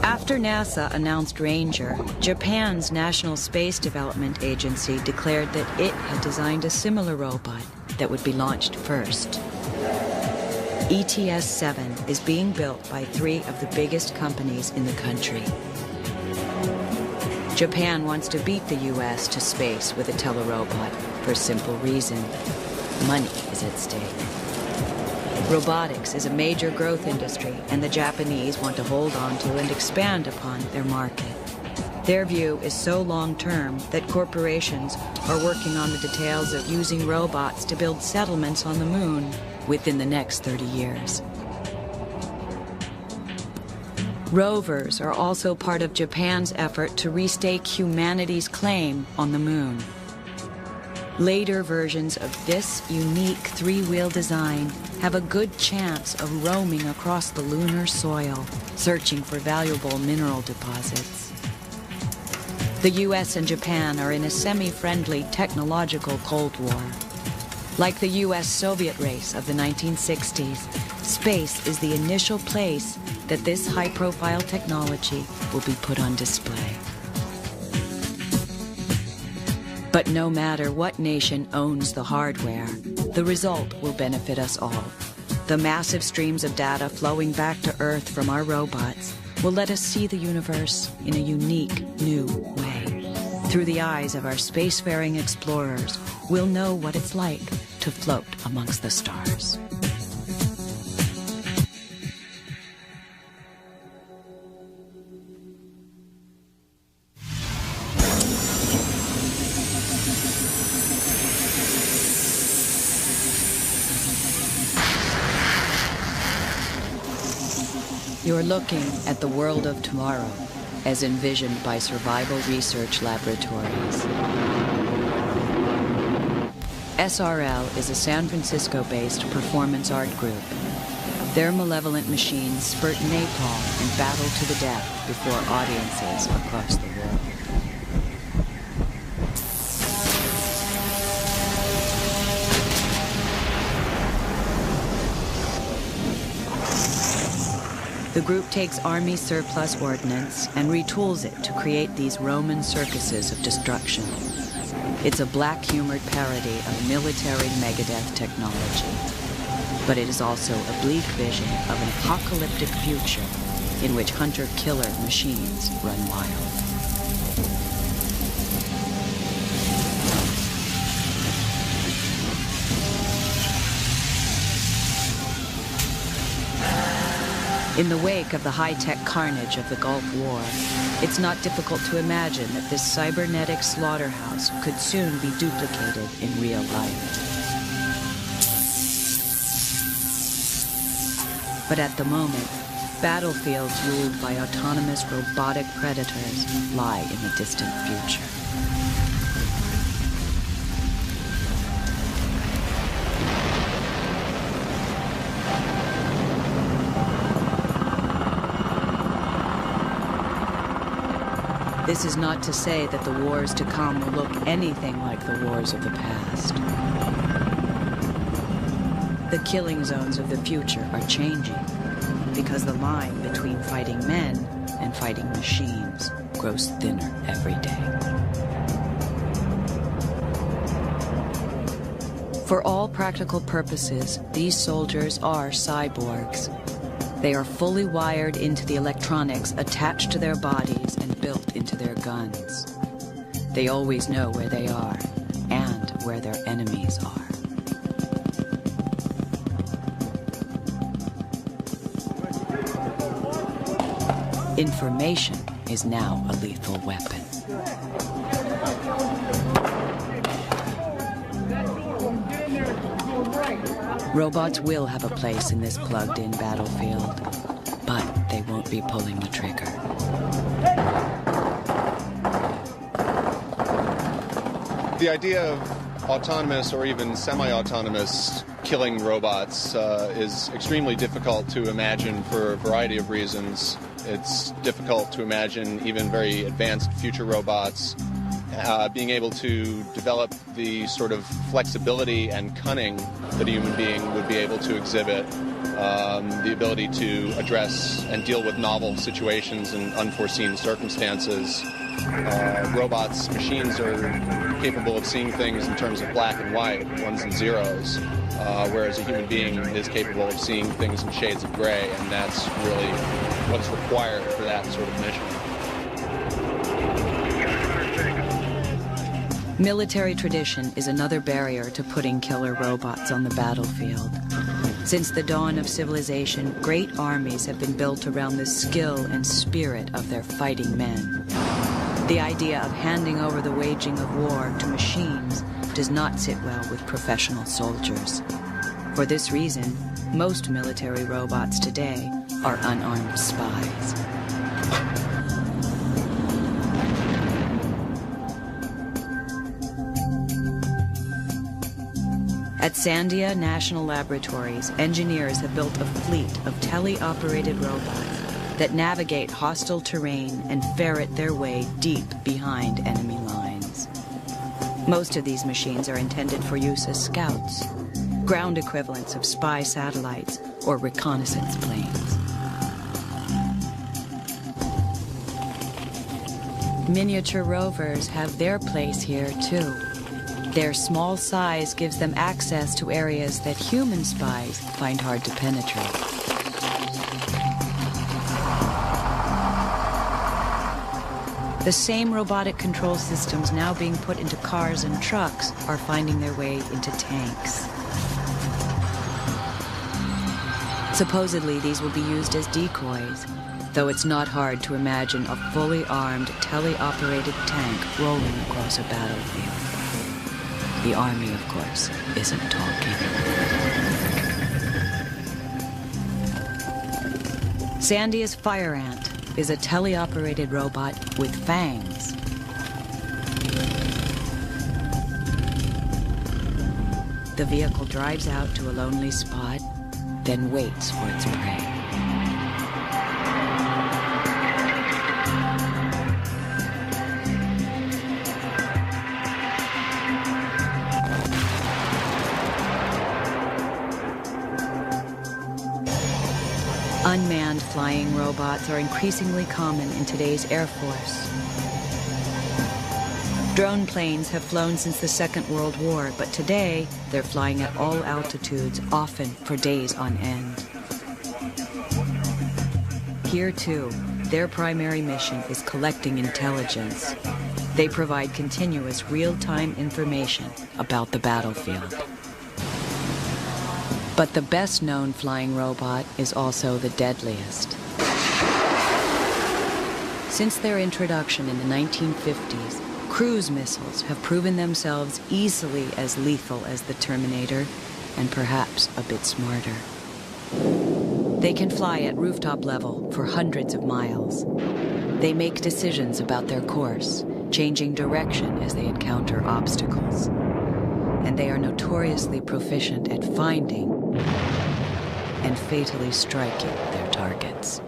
After NASA announced Ranger, Japan's National Space Development Agency declared that it had designed a similar robot that would be launched first. ETS-7 is being built by 3 of the biggest companies in the country. Japan wants to beat the U.S. to space with a telerobot for a simple reason: money is at stake. Robotics is a major growth industry, and the Japanese want to hold on to and expand upon their market. Their view is so long-term that corporations are working on the details of using robots to build settlements on the moon within the next 30 years. Rovers are also part of Japan's effort to restake humanity's claim on the moon. Later versions of this unique three-wheel design have a good chance of roaming across the lunar soil, searching for valuable mineral deposits. The US and Japan are in a semi-friendly technological Cold War. Like the US-Soviet race of the 1960s, space is the initial place that this high-profile technology will be put on display. But no matter what nation owns the hardware, the result will benefit us all. The massive streams of data flowing back to Earth from our robots will let us see the universe in a unique, new way. Through the eyes of our spacefaring explorers, we'll know what it's like to float amongst the stars. You're looking at the world of tomorrow, as envisioned by survival research laboratories. SRL is a San Francisco-based performance art group. Their malevolent machines spurt napalm and battle to the death before audiences across the world. The group takes Army surplus ordnance and retools it to create these Roman circuses of destruction. It's a black-humored parody of military Megadeth technology. But it is also a bleak vision of an apocalyptic future in which hunter-killer machines run wild. In the wake of the high-tech carnage of the Gulf War, it's not difficult to imagine that this cybernetic slaughterhouse could soon be duplicated in real life. But at the moment, battlefields ruled by autonomous robotic predators lie in the distant future. This is not to say that the wars to come will look anything like the wars of the past. The killing zones of the future are changing because the line between fighting men and fighting machines grows thinner every day. For all practical purposes, these soldiers are cyborgs. They are fully wired into the electronics attached to their bodies and built into their guns. They always know where they are and where their enemies are. Information is now a lethal weapon. Robots will have a place in this plugged-in battlefield, but they won't be pulling the trigger. The idea of autonomous or even semi-autonomous killing robots is extremely difficult to imagine for a variety of reasons. It's difficult to imagine even very advanced future robots being able to develop the sort of flexibility and cunning that a human being would be able to exhibit, the ability to address and deal with novel situations and unforeseen circumstances. Robots, machines are capable of seeing things in terms of black and white, ones and zeros, whereas a human being is capable of seeing things in shades of gray, and that's really what's required for that sort of mission. Military tradition is another barrier to putting killer robots on the battlefield. Since the dawn of civilization, great armies have been built around the skill and spirit of their fighting men. The idea of handing over the waging of war to machines does not sit well with professional soldiers. For this reason, most military robots today are unarmed spies. At Sandia National Laboratories, engineers have built a fleet of tele-operated robots that navigate hostile terrain and ferret their way deep behind enemy lines. Most of these machines are intended for use as scouts, ground equivalents of spy satellites or reconnaissance planes. Miniature rovers have their place here, too. Their small size gives them access to areas that human spies find hard to penetrate. The same robotic control systems now being put into cars and trucks are finding their way into tanks. Supposedly, these will be used as decoys, though it's not hard to imagine a fully armed, tele-operated tank rolling across a battlefield. The army, of course, isn't talking. Sandia's Fire Ant is a tele-operated robot with fangs. The vehicle drives out to a lonely spot, then waits for its prey. Unmanned flying robots are increasingly common in today's Air Force. Drone planes have flown since the Second World War, but today they're flying at all altitudes, often for days on end. Here, too, their primary mission is collecting intelligence. They provide continuous real-time information about the battlefield. But the best-known flying robot is also the deadliest. Since their introduction in the 1950s, cruise missiles have proven themselves easily as lethal as the Terminator, and perhaps a bit smarter. They can fly at rooftop level for hundreds of miles. They make decisions about their course, changing direction as they encounter obstacles. And they are notoriously proficient at finding and fatally striking their targets.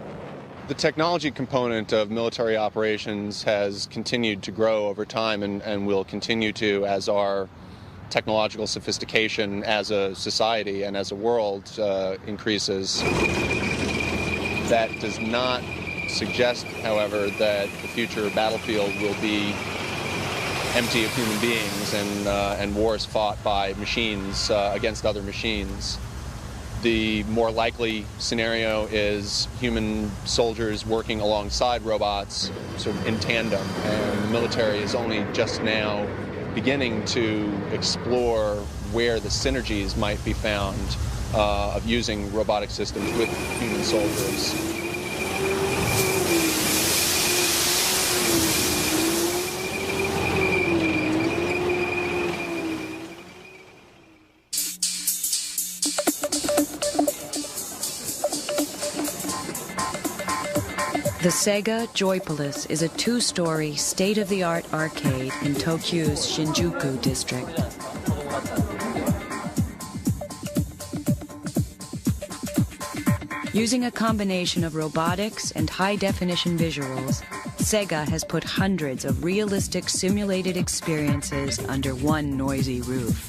The technology component of military operations has continued to grow over time and will continue to as our technological sophistication as a society and as a world increases. That does not suggest, however, that the future battlefield will be empty of human beings and wars fought by machines against other machines. The more likely scenario is human soldiers working alongside robots, sort of in tandem, and the military is only just now beginning to explore where the synergies might be found of using robotic systems with human soldiers. The Sega Joypolis is a two-story, state-of-the-art arcade in Tokyo's Shinjuku district. Using a combination of robotics and high-definition visuals, Sega has put hundreds of realistic simulated experiences under one noisy roof.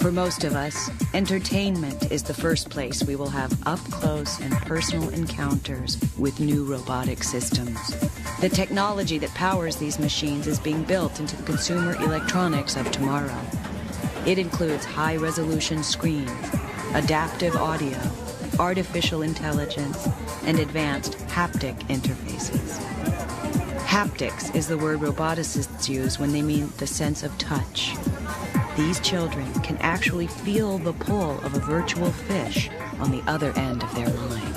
For most of us, entertainment is the first place we will have up-close and personal encounters with new robotic systems. The technology that powers these machines is being built into the consumer electronics of tomorrow. It includes high-resolution screens, adaptive audio, artificial intelligence, and advanced haptic interfaces. Haptics is the word roboticists use when they mean the sense of touch. These children can actually feel the pull of a virtual fish on the other end of their line.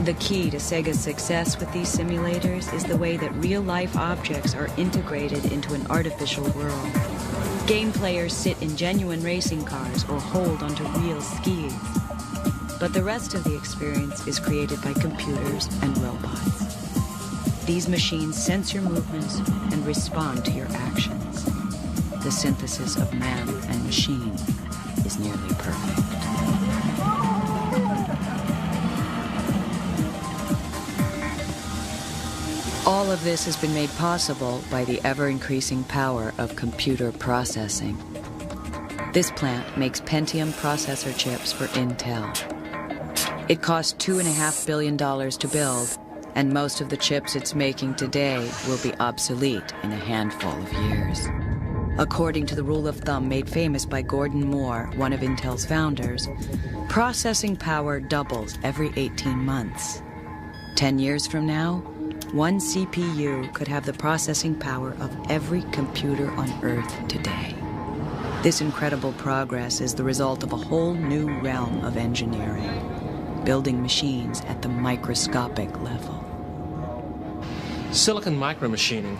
The key to Sega's success with these simulators is the way that real-life objects are integrated into an artificial world. Game players sit in genuine racing cars or hold onto real skis. But the rest of the experience is created by computers and robots. These machines sense your movements and respond to your actions. The synthesis of man and machine is nearly perfect. All of this has been made possible by the ever-increasing power of computer processing. This plant makes Pentium processor chips for Intel. It cost $2.5 billion to build, and most of the chips it's making today will be obsolete in a handful of years. According to the rule of thumb made famous by Gordon Moore, one of Intel's founders, processing power doubles every 18 months. 10 years from now, one CPU could have the processing power of every computer on Earth today. This incredible progress is the result of a whole new realm of engineering, building machines at the microscopic level. Silicon micromachining,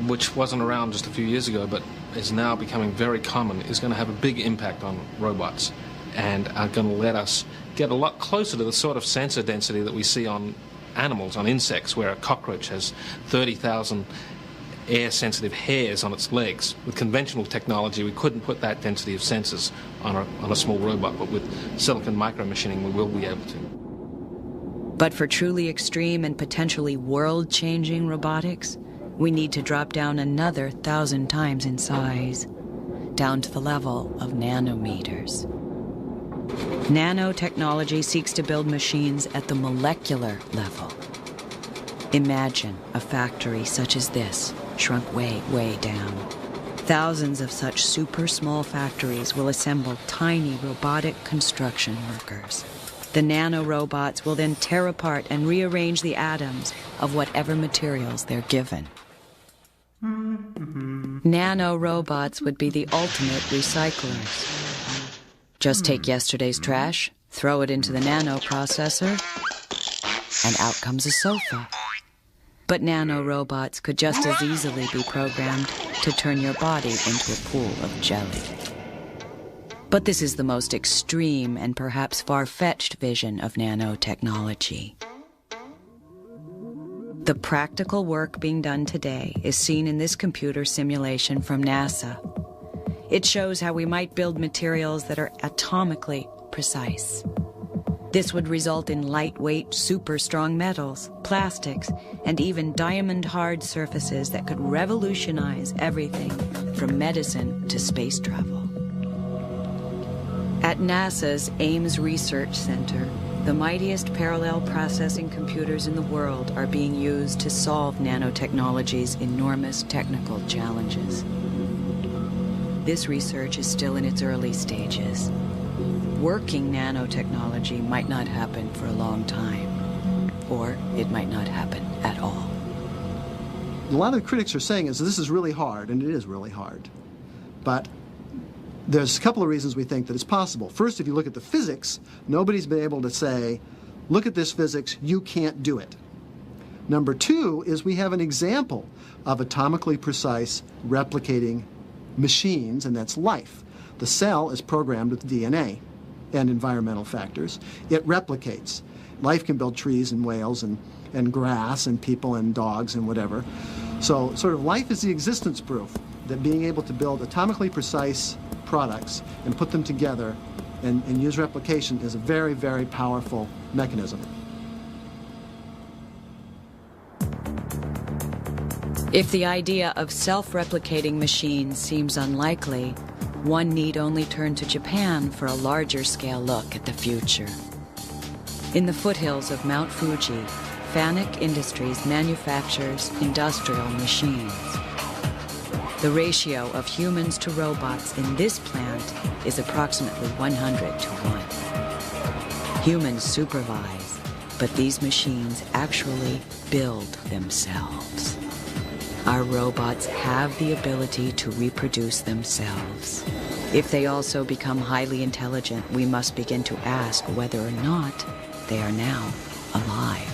which wasn't around just a few years ago but is now becoming very common, is going to have a big impact on robots and are going to let us get a lot closer to the sort of sensor density that we see on animals, on insects, where a cockroach has 30,000 air-sensitive hairs on its legs. With conventional technology, we couldn't put that density of sensors on a small robot, but with silicon micromachining, we will be able to. But for truly extreme and potentially world-changing robotics, we need to drop down another 1,000 times in size, down to the level of nanometers. Nanotechnology seeks to build machines at the molecular level. Imagine a factory such as this, shrunk way, way down. Thousands of such super small factories will assemble tiny robotic construction workers. The nanorobots will then tear apart and rearrange the atoms of whatever materials they're given. Nanorobots would be the ultimate recyclers. Just take yesterday's trash, throw it into the nanoprocessor, and out comes a sofa. But nanorobots could just as easily be programmed to turn your body into a pool of jelly. But this is the most extreme and perhaps far-fetched vision of nanotechnology. The practical work being done today is seen in this computer simulation from NASA. It shows how we might build materials that are atomically precise. This would result in lightweight, super strong metals, plastics, and even diamond-hard surfaces that could revolutionize everything from medicine to space travel. At NASA's Ames Research Center, the mightiest parallel processing computers in the world are being used to solve nanotechnology's enormous technical challenges. This research is still in its early stages. Working nanotechnology might not happen for a long time, or it might not happen at all. A lot of the critics are saying is this is really hard, and it is really hard. But there's a couple of reasons we think that it's possible. First, if you look at the physics, nobody's been able to say, look at this physics, you can't do it. Number two is we have an example of atomically precise replicating machines, and that's life. The cell is programmed with DNA and environmental factors. It replicates. Life can build trees and whales and grass and people and dogs and whatever. So sort of life is the existence proof that being able to build atomically precise products and put them together and use replication is a very, very powerful mechanism. If the idea of self-replicating machines seems unlikely, one need only turn to Japan for a larger-scale look at the future. In the foothills of Mount Fuji, Fanuc Industries manufactures industrial machines. The ratio of humans to robots in this plant is approximately 100 to 1. Humans supervise, but these machines actually build themselves. Our robots have the ability to reproduce themselves. If they also become highly intelligent, we must begin to ask whether or not they are now alive.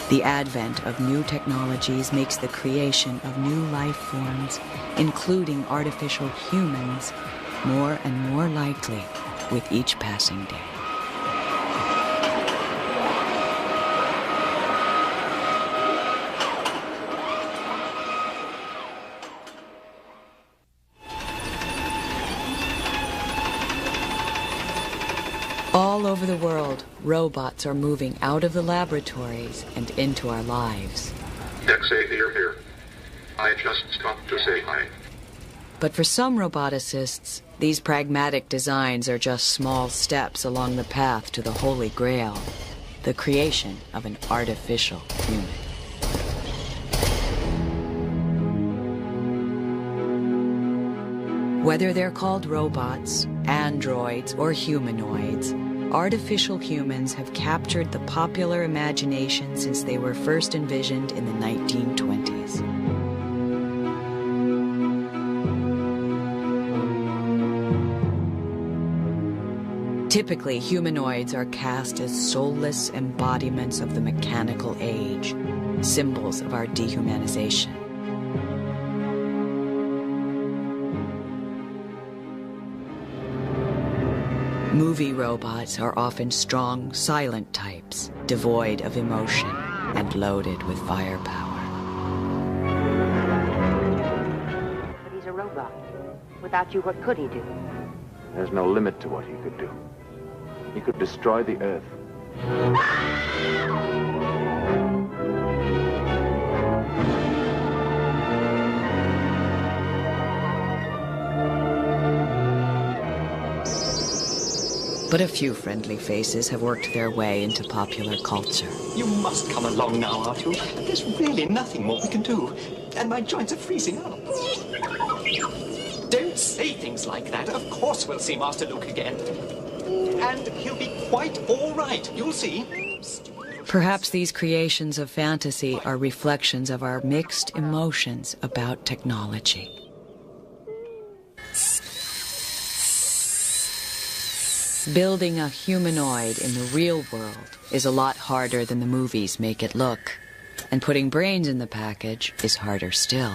The advent of new technologies makes the creation of new life forms, including artificial humans, more and more likely with each passing day. All over the world, robots are moving out of the laboratories and into our lives. Say here. I just stopped to say hi. But for some roboticists, these pragmatic designs are just small steps along the path to the Holy Grail, the creation of an artificial human. Whether they're called robots, androids, or humanoids, artificial humans have captured the popular imagination since they were first envisioned in the 1920s. Typically, humanoids are cast as soulless embodiments of the mechanical age, symbols of our dehumanization. Movie robots are often strong, silent types, devoid of emotion and loaded with firepower. But he's a robot. Without you, what could he do? There's no limit to what he could do. He could destroy the Earth. But a few friendly faces have worked their way into popular culture. You must come along now, Arthur. There's really nothing more we can do. And my joints are freezing up. Don't say things like that. Of course we'll see Master Luke again. And he'll be quite all right. You'll see. Perhaps these creations of fantasy are reflections of our mixed emotions about technology. Building a humanoid in the real world is a lot harder than the movies make it look. And putting brains in the package is harder still.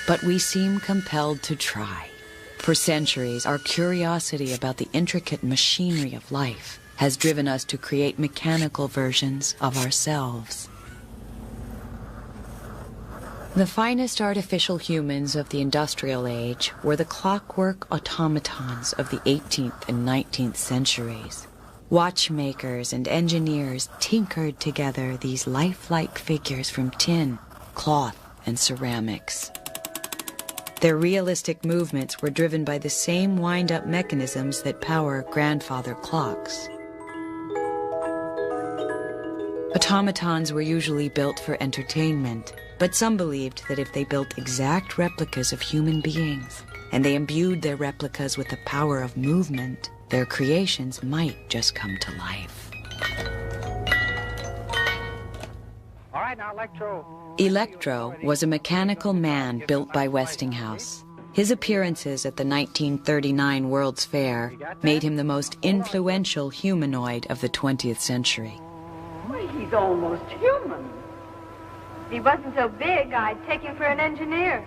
But we seem compelled to try. For centuries, our curiosity about the intricate machinery of life has driven us to create mechanical versions of ourselves. The finest artificial humans of the industrial age were the clockwork automatons of the 18th and 19th centuries. Watchmakers and engineers tinkered together these lifelike figures from tin, cloth, and ceramics. Their realistic movements were driven by the same wind-up mechanisms that power grandfather clocks. Automatons were usually built for entertainment, but some believed that if they built exact replicas of human beings, and they imbued their replicas with the power of movement, their creations might just come to life. All right, now, Electro. Electro was a mechanical man built by Westinghouse. His appearances at the 1939 World's Fair made him the most influential humanoid of the 20th century. Why, he's almost human. If he wasn't so big, I'd take him for an engineer.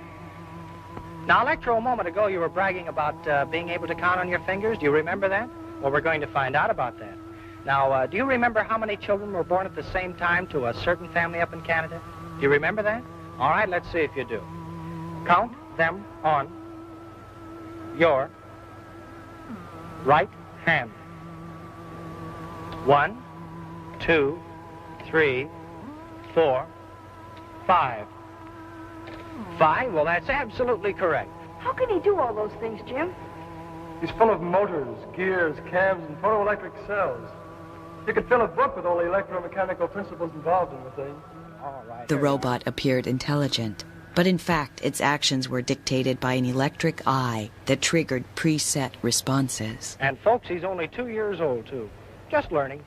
Now, Electro, a moment ago you were bragging about being able to count on your fingers. Do you remember that? Well, we're going to find out about that. Now, do you remember how many children were born at the same time to a certain family up in Canada? Do you remember that? All right, let's see if you do. Count them on your right hand. 1, 2, 3, 4, 5. 5? Well, that's absolutely correct. How can he do all those things, Jim? He's full of motors, gears, cams, and photoelectric cells. You could fill a book with all the electromechanical principles involved in the thing. All right. The robot appeared intelligent, but in fact its actions were dictated by an electric eye that triggered preset responses. And folks, he's only 2 years old, too. Just learning.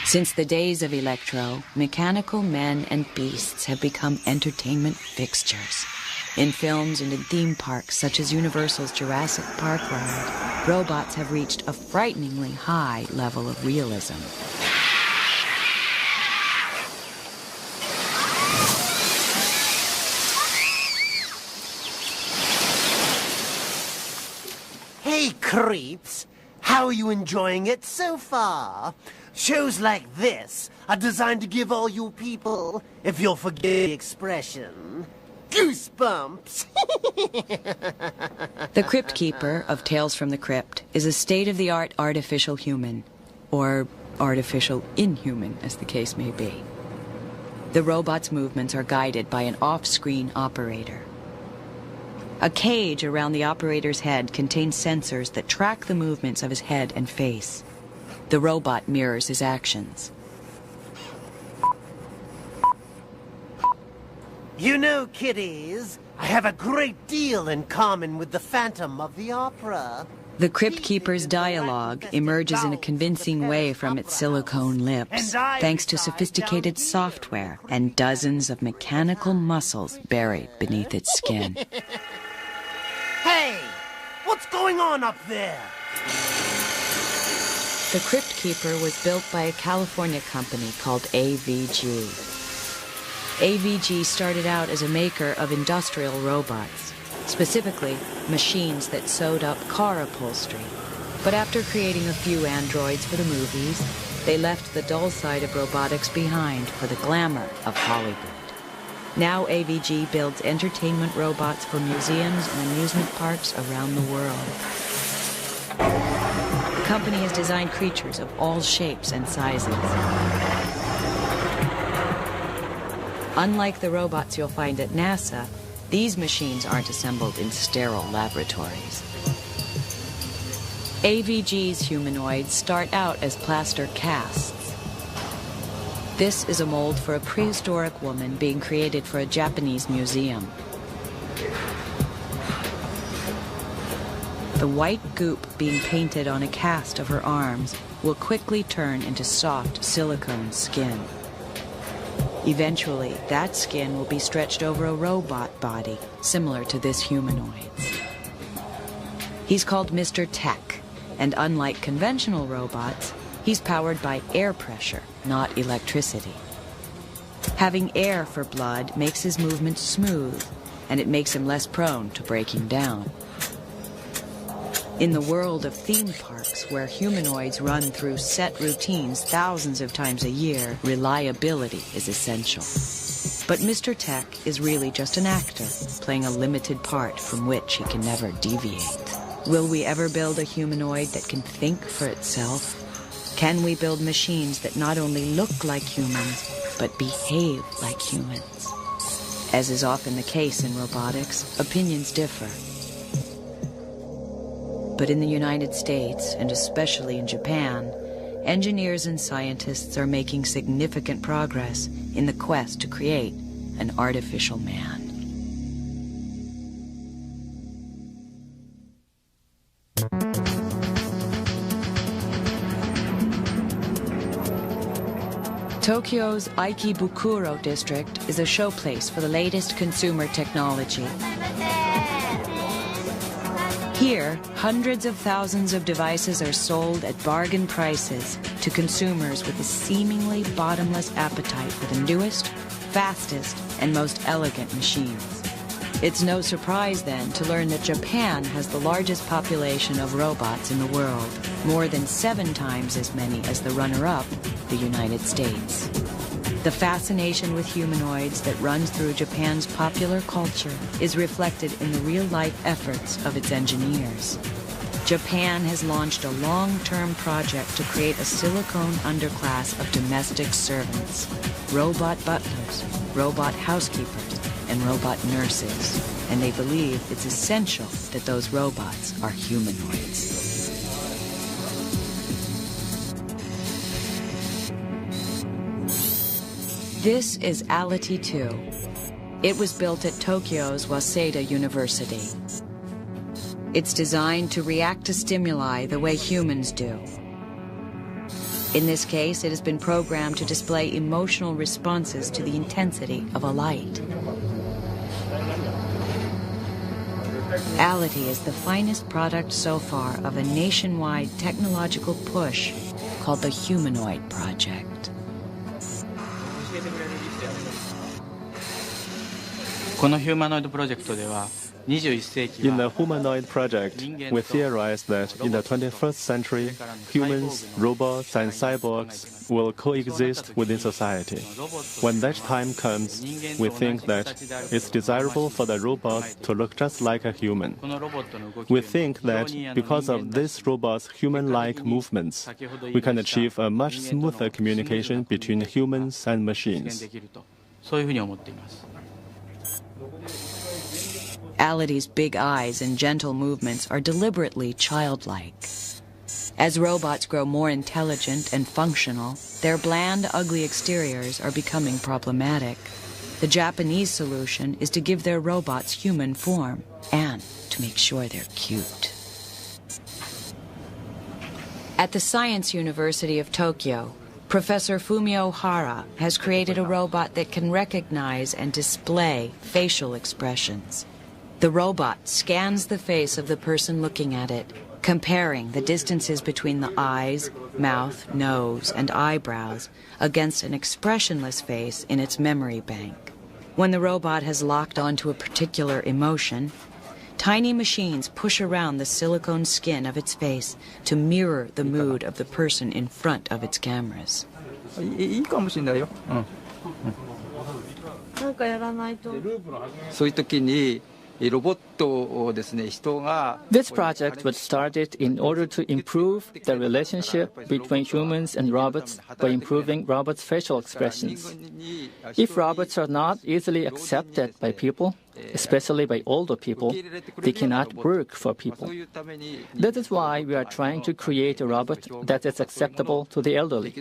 Since the days of Electro, mechanical men and beasts have become entertainment fixtures. In films and in theme parks such as Universal's Jurassic Park ride, robots have reached a frighteningly high level of realism. Hey, creeps! How are you enjoying it so far? Shows like this are designed to give all you people, if you'll forgive the expression, Goosebumps! The Crypt Keeper of Tales from the Crypt is a state-of-the-art artificial human, or artificial inhuman, as the case may be. The robot's movements are guided by an off-screen operator. A cage around the operator's head contains sensors that track the movements of his head and face. The robot mirrors his actions. You know, kiddies, I have a great deal in common with the Phantom of the Opera. The Crypt Keeper's dialogue emerges in a convincing way from its silicone lips, thanks to sophisticated software and dozens of mechanical muscles buried beneath its skin. Hey, what's going on up there? The Crypt Keeper was built by a California company called AVG. AVG started out as a maker of industrial robots, specifically machines that sewed up car upholstery. But after creating a few androids for the movies, they left the dull side of robotics behind for the glamour of Hollywood. Now AVG builds entertainment robots for museums and amusement parks around the world. The company has designed creatures of all shapes and sizes. Unlike the robots you'll find at NASA, these machines aren't assembled in sterile laboratories. AVG's humanoids start out as plaster casts. This is a mold for a prehistoric woman being created for a Japanese museum. The white goop being painted on a cast of her arms will quickly turn into soft silicone skin. Eventually, that skin will be stretched over a robot body, similar to this humanoid's. He's called Mr. Tech, and unlike conventional robots, he's powered by air pressure, not electricity. Having air for blood makes his movements smooth, and it makes him less prone to breaking down. In the world of theme parks, where humanoids run through set routines thousands of times a year, reliability is essential. But Mr. Tech is really just an actor, playing a limited part from which he can never deviate. Will we ever build a humanoid that can think for itself? Can we build machines that not only look like humans, but behave like humans? As is often the case in robotics, opinions differ. But in the United States, and especially in Japan, engineers and scientists are making significant progress in the quest to create an artificial man. Tokyo's Aikibukuro district is a showplace for the latest consumer technology. Here, hundreds of thousands of devices are sold at bargain prices to consumers with a seemingly bottomless appetite for the newest, fastest, and most elegant machines. It's no surprise, then, to learn that Japan has the largest population of robots in the world, more than 7 times as many as the runner-up, the United States. The fascination with humanoids that runs through Japan's popular culture is reflected in the real-life efforts of its engineers. Japan has launched a long-term project to create a silicone underclass of domestic servants, robot butlers, robot housekeepers, and robot nurses, and they believe it's essential that those robots are humanoids. This is Ality 2. It was built at Tokyo's Waseda University. It's designed to react to stimuli the way humans do. In this case, it has been programmed to display emotional responses to the intensity of a light. Ality is the finest product so far of a nationwide technological push called the Humanoid Project. このヒューマノイドプロジェクトでは In the Humanoid project, we theorize that in the 21st century, humans, robots, and cyborgs will coexist within society. When that time comes, we think that it's desirable for the robot to look just like a human. We think that because of this robot's human-like movements, we can achieve a much smoother communication between humans and machines. Alidy's big eyes and gentle movements are deliberately childlike. As robots grow more intelligent and functional, their bland, ugly exteriors are becoming problematic. The Japanese solution is to give their robots human form and to make sure they're cute. At the Science University of Tokyo, Professor Fumio Hara has created a robot that can recognize and display facial expressions. The robot scans the face of the person looking at it, comparing the distances between the eyes, mouth, nose, and eyebrows against an expressionless face in its memory bank. When the robot has locked onto a particular emotion, tiny machines push around the silicone skin of its face to mirror the mood of the person in front of its cameras. This project was started in order to improve the relationship between humans and robots by improving robots' facial expressions. If robots are not easily accepted by people, especially by older people, they cannot work for people. That is why we are trying to create a robot that is acceptable to the elderly.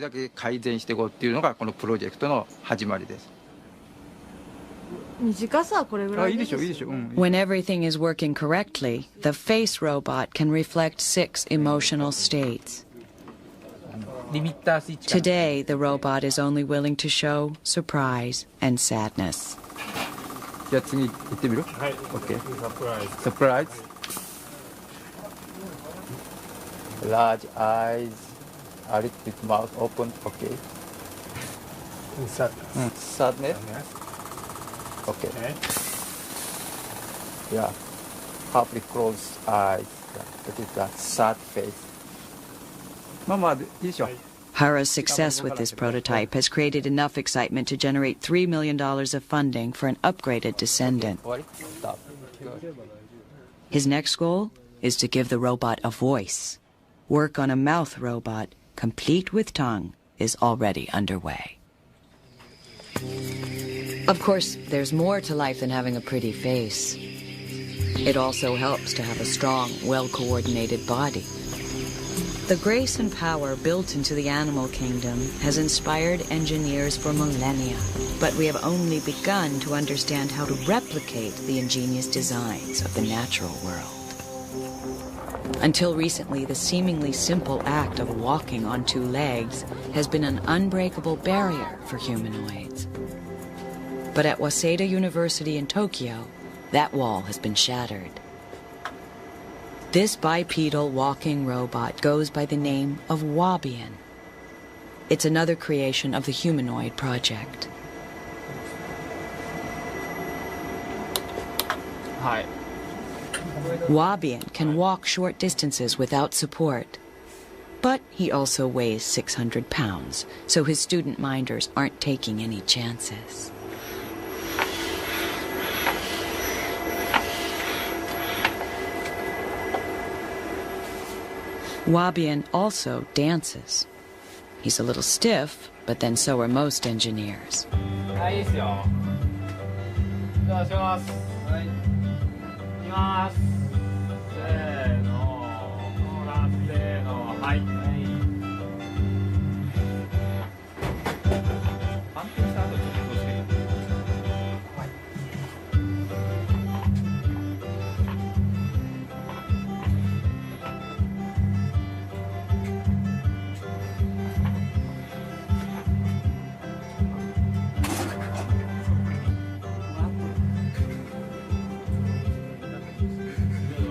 When everything is working correctly, the face robot can reflect 6 emotional states. Today, the robot is only willing to show surprise and sadness. Okay. Surprise. Large eyes, a little bit mouth open. Okay. Sadness. Okay. Yeah. Halfly closed eyes. That is a sad face. Hara's success with this prototype has created enough excitement to generate $3 million of funding for an upgraded descendant. His next goal is to give the robot a voice. Work on a mouth robot, complete with tongue, is already underway. Of course, there's more to life than having a pretty face. It also helps to have a strong, well-coordinated body. The grace and power built into the animal kingdom has inspired engineers for millennia, but we have only begun to understand how to replicate the ingenious designs of the natural world. Until recently, the seemingly simple act of walking on 2 legs has been an unbreakable barrier for humanoids. But at Waseda University in Tokyo, that wall has been shattered. This bipedal walking robot goes by the name of Wabian. It's another creation of the Humanoid project. Hi. Wabian can walk short distances without support. But he also weighs 600 pounds, so his student minders aren't taking any chances. Wabian also dances. He's a little stiff, but then so are most engineers.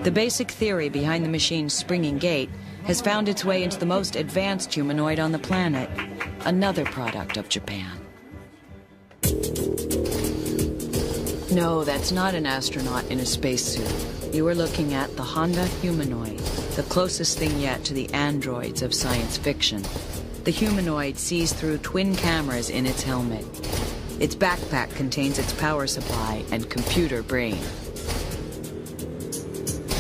The basic theory behind the machine's springing gait has found its way into the most advanced humanoid on the planet, another product of Japan. No, that's not an astronaut in a spacesuit. You are looking at the Honda Humanoid, the closest thing yet to the androids of science fiction. The Humanoid sees through twin cameras in its helmet. Its backpack contains its power supply and computer brain.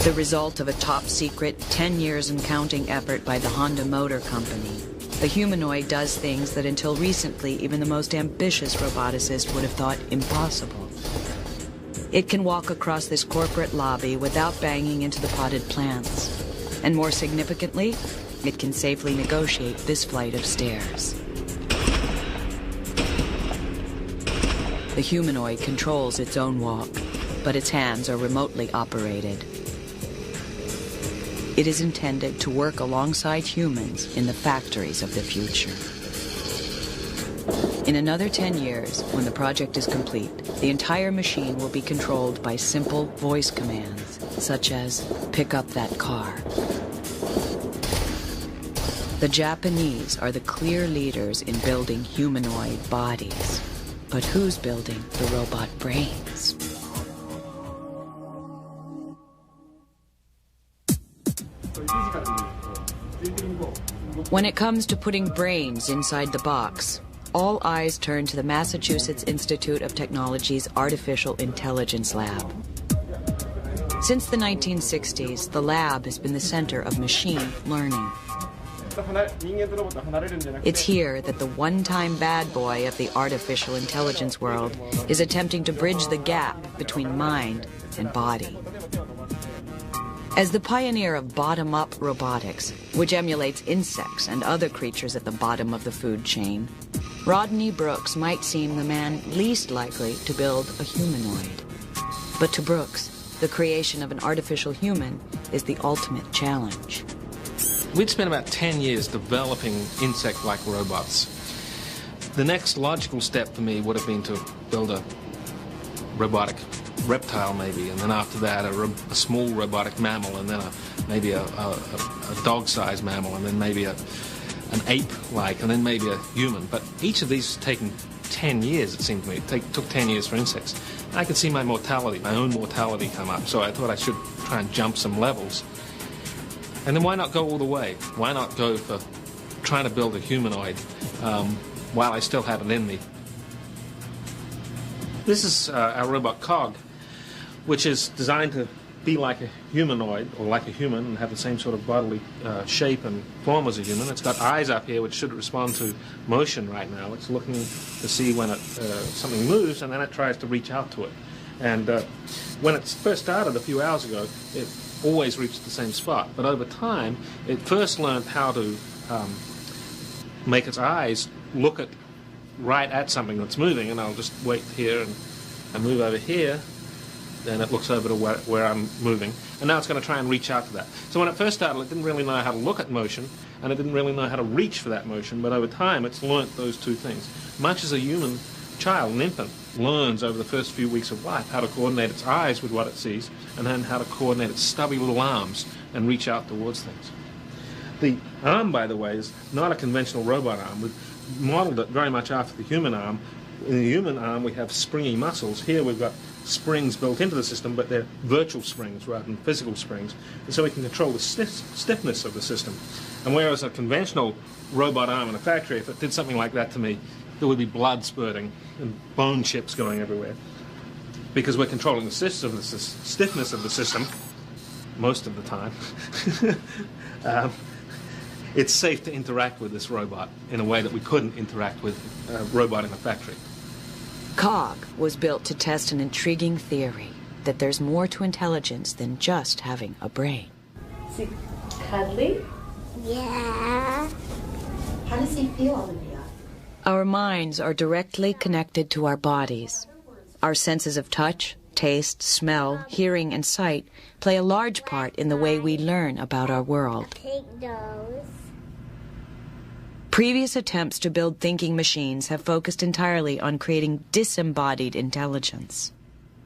The result of a top-secret, 10 years and counting effort by the Honda Motor Company. The Humanoid does things that until recently even the most ambitious roboticist would have thought impossible. It can walk across this corporate lobby without banging into the potted plants. And more significantly, it can safely negotiate this flight of stairs. The Humanoid controls its own walk, but its hands are remotely operated. It is intended to work alongside humans in the factories of the future. In another 10 years, when the project is complete, the entire machine will be controlled by simple voice commands, such as, pick up that car. The Japanese are the clear leaders in building humanoid bodies. But who's building the robot brains? When it comes to putting brains inside the box, all eyes turn to the Massachusetts Institute of Technology's Artificial Intelligence Lab. Since the 1960s, the lab has been the center of machine learning. It's here that the one-time bad boy of the artificial intelligence world is attempting to bridge the gap between mind and body. As the pioneer of bottom-up robotics, which emulates insects and other creatures at the bottom of the food chain, Rodney Brooks might seem the man least likely to build a humanoid. But to Brooks, the creation of an artificial human is the ultimate challenge. We'd spent about 10 years developing insect-like robots. The next logical step for me would have been to build a robotic reptile, maybe, and then after that a small robotic mammal, and then maybe a dog-sized mammal, and then maybe an ape-like, and then maybe a human. But each of these has taken 10 years, it seemed to me. It took 10 years for insects. I could see my own mortality come up, so I thought I should try and jump some levels. And then why not go all the way? Why not go for trying to build a humanoid while I still had it in me? This is our robot Cog, which is designed to be like a humanoid, or like a human, and have the same sort of bodily shape and form as a human. It's got eyes up here which should respond to motion right now. It's looking to see when something moves, and then it tries to reach out to it. And when it first started a few hours ago, it always reached the same spot. But over time, it first learned how to make its eyes look right at something that's moving, and I'll just wait here and move over here. Then it looks over to where I'm moving, and now it's going to try and reach out to that. So when it first started, it didn't really know how to look at motion, and it didn't really know how to reach for that motion, but over time it's learnt those two things. Much as a human child, an infant, learns over the first few weeks of life how to coordinate its eyes with what it sees, and then how to coordinate its stubby little arms and reach out towards things. The arm, by the way, is not a conventional robot arm. We've modeled it very much after the human arm. In the human arm, we have springy muscles. Here we've got springs built into the system, but they're virtual springs rather than physical springs. And so we can control the stiffness of the system. And whereas a conventional robot arm in a factory, if it did something like that to me, there would be blood spurting and bone chips going everywhere. Because we're controlling the stiffness of the system most of the time. It's safe to interact with this robot in a way that we couldn't interact with a robot in a factory. Cog was built to test an intriguing theory that there's more to intelligence than just having a brain. Is it cuddly? Yeah. How does he feel, Olivia? Our minds are directly connected to our bodies. Our senses of touch, taste, smell, hearing, and sight play a large part in the way we learn about our world. Take those. Previous attempts to build thinking machines have focused entirely on creating disembodied intelligence.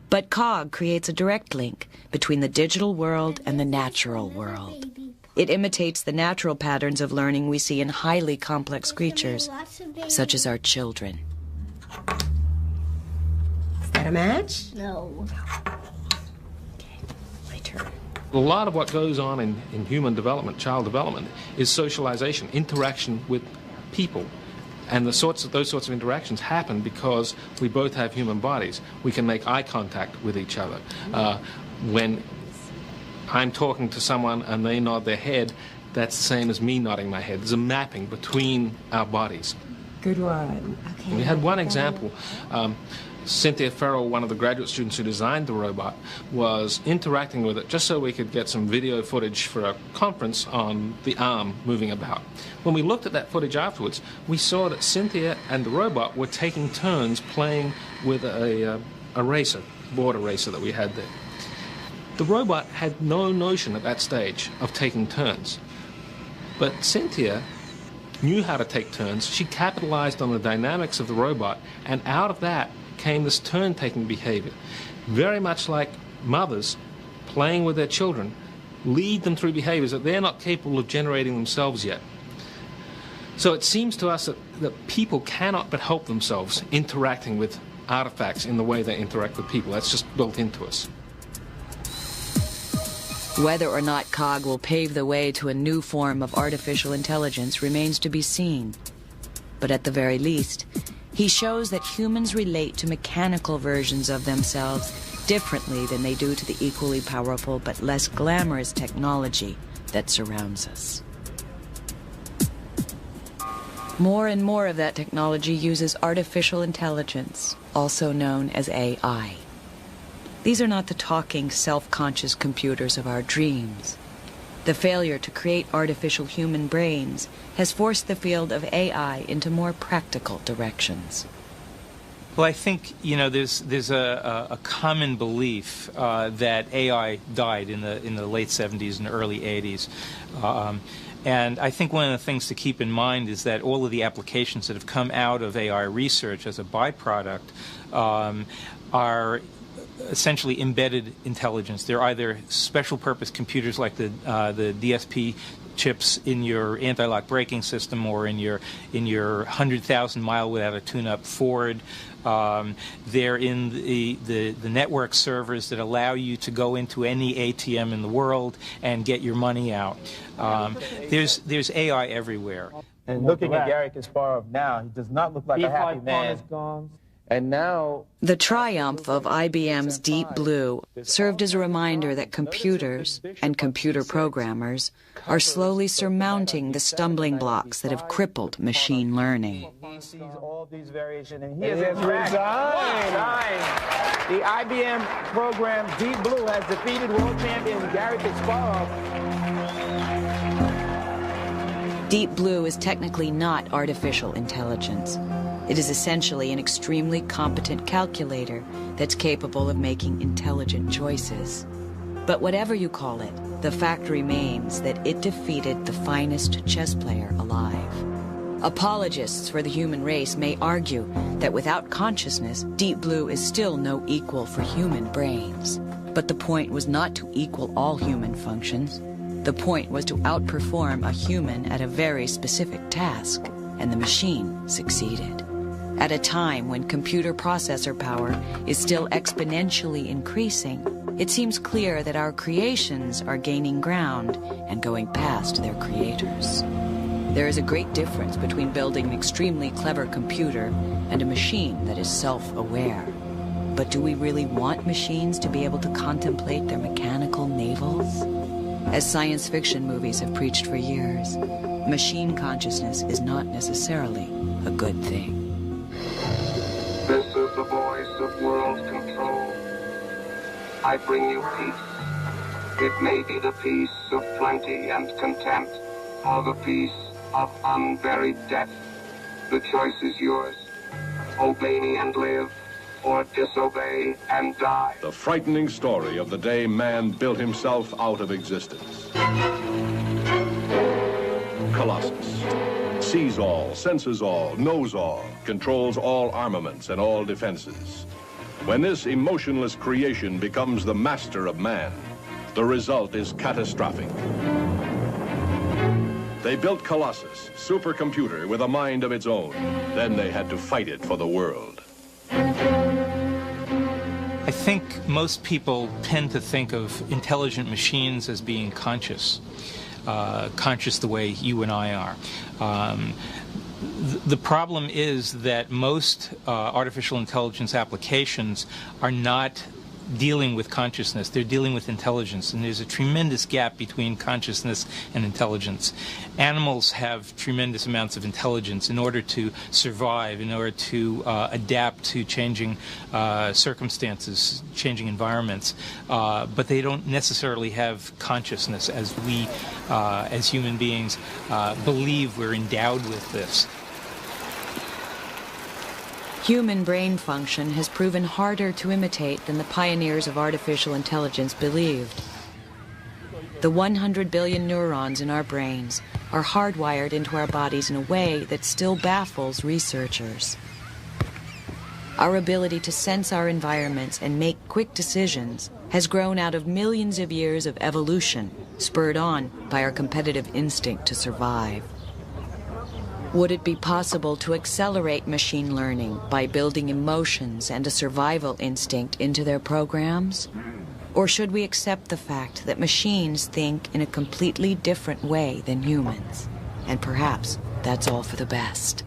But Cog creates a direct link between the digital world and the natural world. It imitates the natural patterns of learning we see in highly complex creatures, such as our children. Is that Got a match? No. My turn. A lot of what goes on in human development, child development, is socialization, interaction with people. And those sorts of interactions happen because we both have human bodies. We can make eye contact with each other. When I'm talking to someone and they nod their head, that's the same as me nodding my head. There's a mapping between our bodies. Good one. Okay. We had one example. Cynthia Farrell, one of the graduate students who designed the robot, was interacting with it just so we could get some video footage for a conference on the arm moving about. When we looked at that footage afterwards, we saw that Cynthia and the robot were taking turns playing with a racer, board eraser that we had there. The robot had no notion at that stage of taking turns. But Cynthia knew how to take turns. She capitalized on the dynamics of the robot, and out of that came this turn-taking behavior. Very much like mothers playing with their children, lead them through behaviors that they're not capable of generating themselves yet. So it seems to us that people cannot but help themselves interacting with artifacts in the way they interact with people. That's just built into us. Whether or not COG will pave the way to a new form of artificial intelligence remains to be seen. But at the very least, he shows that humans relate to mechanical versions of themselves differently than they do to the equally powerful but less glamorous technology that surrounds us. More and more of that technology uses artificial intelligence, also known as AI. These are not the talking, self-conscious computers of our dreams. The failure to create artificial human brains has forced the field of AI into more practical directions. Well, I think, you know, there's a common belief that AI died in the late 70s and early 80s. And I think one of the things to keep in mind is that all of the applications that have come out of AI research as a byproduct are essentially embedded intelligence. They're either special purpose computers like the DSP chips in your anti-lock braking system or in your 100,000 mile without a tune-up Ford. They're in the network servers that allow you to go into any ATM in the world and get your money out. There's AI everywhere. And looking at Gary Kasparov now, he does not look like a happy man. And now, the triumph of IBM's Deep Blue served as a reminder that computers and computer programmers are slowly surmounting the stumbling blocks that have crippled machine learning. He sees all these variations, and he is resigned. The IBM program Deep Blue has defeated world champion Gary Kasparov. Deep Blue is technically not artificial intelligence. It is essentially an extremely competent calculator that's capable of making intelligent choices. But whatever you call it, the fact remains that it defeated the finest chess player alive. Apologists for the human race may argue that without consciousness, Deep Blue is still no equal for human brains. But the point was not to equal all human functions. The point was to outperform a human at a very specific task, and the machine succeeded. At a time when computer processor power is still exponentially increasing, it seems clear that our creations are gaining ground and going past their creators. There is a great difference between building an extremely clever computer and a machine that is self-aware. But do we really want machines to be able to contemplate their mechanical navels? As science fiction movies have preached for years, machine consciousness is not necessarily a good thing. This is the voice of world control. I bring you peace. It may be the peace of plenty and content, or the peace of unburied death. The choice is yours. Obey me and live, or disobey and die. The frightening story of the day man built himself out of existence. Colossus. Sees all, senses all, knows all, controls all armaments and all defenses. When this emotionless creation becomes the master of man, the result is catastrophic. They built Colossus, supercomputer with a mind of its own. Then they had to fight it for the world. I think most people tend to think of intelligent machines as being conscious, conscious the way you and I are. The problem is that most artificial intelligence applications are not dealing with consciousness. They're dealing with intelligence, and there's a tremendous gap between consciousness and intelligence. Animals have tremendous amounts of intelligence in order to survive, in order to adapt to changing circumstances, changing environments, but they don't necessarily have consciousness as we, as human beings, believe we're endowed with this. Human brain function has proven harder to imitate than the pioneers of artificial intelligence believed. The 100 billion neurons in our brains are hardwired into our bodies in a way that still baffles researchers. Our ability to sense our environments and make quick decisions has grown out of millions of years of evolution, spurred on by our competitive instinct to survive. Would it be possible to accelerate machine learning by building emotions and a survival instinct into their programs? Or should we accept the fact that machines think in a completely different way than humans? And perhaps that's all for the best.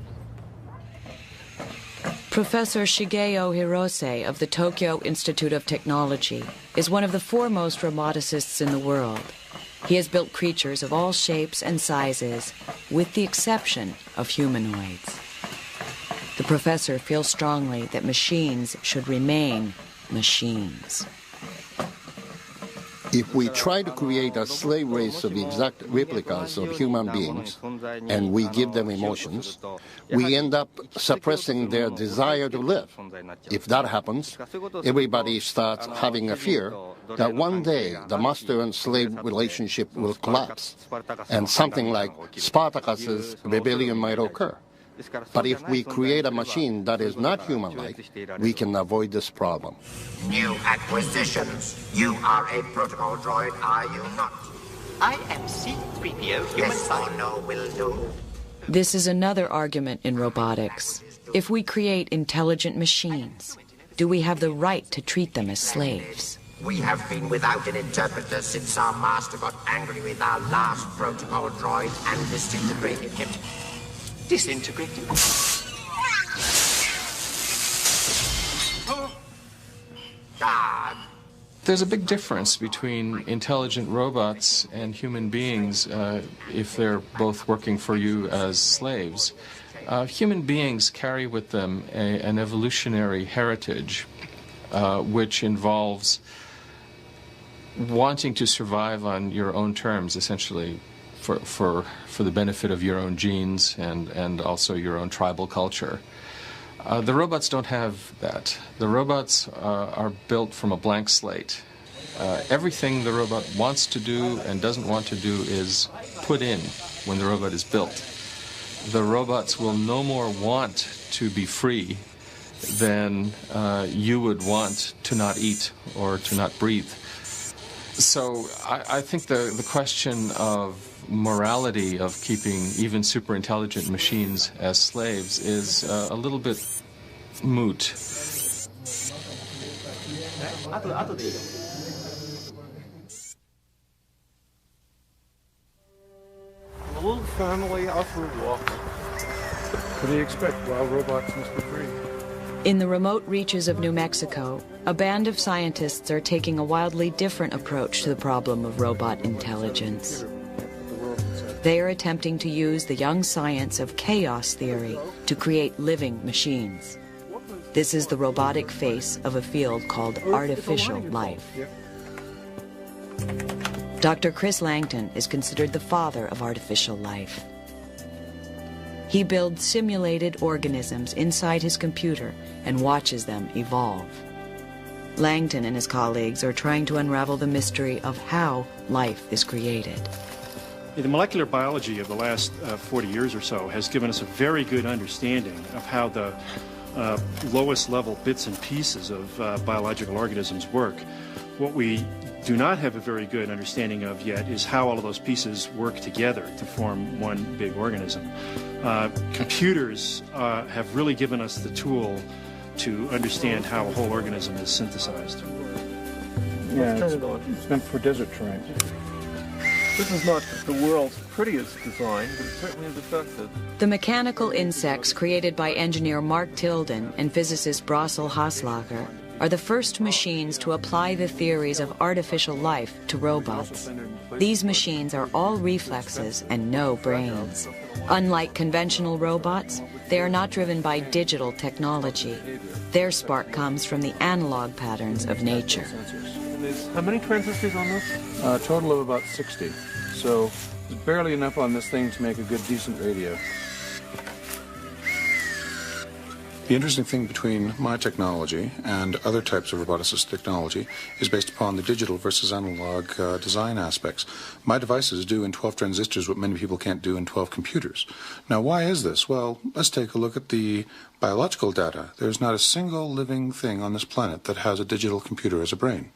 Professor Shigeo Hirose of the Tokyo Institute of Technology is one of the foremost roboticists in the world. He has built creatures of all shapes and sizes, with the exception of humanoids. The professor feels strongly that machines should remain machines. If we try to create a slave race of exact replicas of human beings, and we give them emotions, we end up suppressing their desire to live. If that happens, everybody starts having a fear that one day the master and slave relationship will collapse, and something like Spartacus's rebellion might occur. But if we create a machine that is not human-like, we can avoid this problem. New acquisitions. You are a protocol droid, are you not? I am C-3PO human Yes or no will do. This is another argument in robotics. If we create intelligent machines, do we have the right to treat them as slaves? We have been without an interpreter since our master got angry with our last protocol droid and disintegrated him. Disintegrated? God. There's a big difference between intelligent robots and human beings if they're both working for you as slaves. Human beings carry with them an evolutionary heritage which involves wanting to survive on your own terms, essentially, for the benefit of your own genes and also your own tribal culture. The robots don't have that. The robots are built from a blank slate. Everything the robot wants to do and doesn't want to do is put in when the robot is built. The robots will no more want to be free than you would want to not eat or to not breathe. So I think the question of morality of keeping even super intelligent machines as slaves is a little bit moot. A little family out for a walk. What do you expect? Wild robots must be free. In the remote reaches of New Mexico, a band of scientists are taking a wildly different approach to the problem of robot intelligence. They are attempting to use the young science of chaos theory to create living machines. This is the robotic face of a field called artificial life. Dr. Chris Langton is considered the father of artificial life. He builds simulated organisms inside his computer and watches them evolve. Langton and his colleagues are trying to unravel the mystery of how life is created. The molecular biology of the last 40 years or so has given us a very good understanding of how the lowest level bits and pieces of biological organisms work. What we do not have a very good understanding of yet is how all of those pieces work together to form one big organism. Computers have really given us the tool to understand how a whole organism is synthesized. Yeah, it's meant for desert terrain. This is not the world's prettiest design, but it certainly is effective. The mechanical insects created by engineer Mark Tilden and physicist Brossel Haslager are the first machines to apply the theories of artificial life to robots. These machines are all reflexes and no brains. Unlike conventional robots, they are not driven by digital technology. Their spark comes from the analog patterns of nature. How many transistors on this? A total of about 60. So there's barely enough on this thing to make a good, decent radio. The interesting thing between my technology and other types of roboticist technology is based upon the digital versus analog design aspects. My devices do in 12 transistors what many people can't do in 12 computers. Now, why is this? Well, let's take a look at the biological data. There's not a single living thing on this planet that has a digital computer as a brain.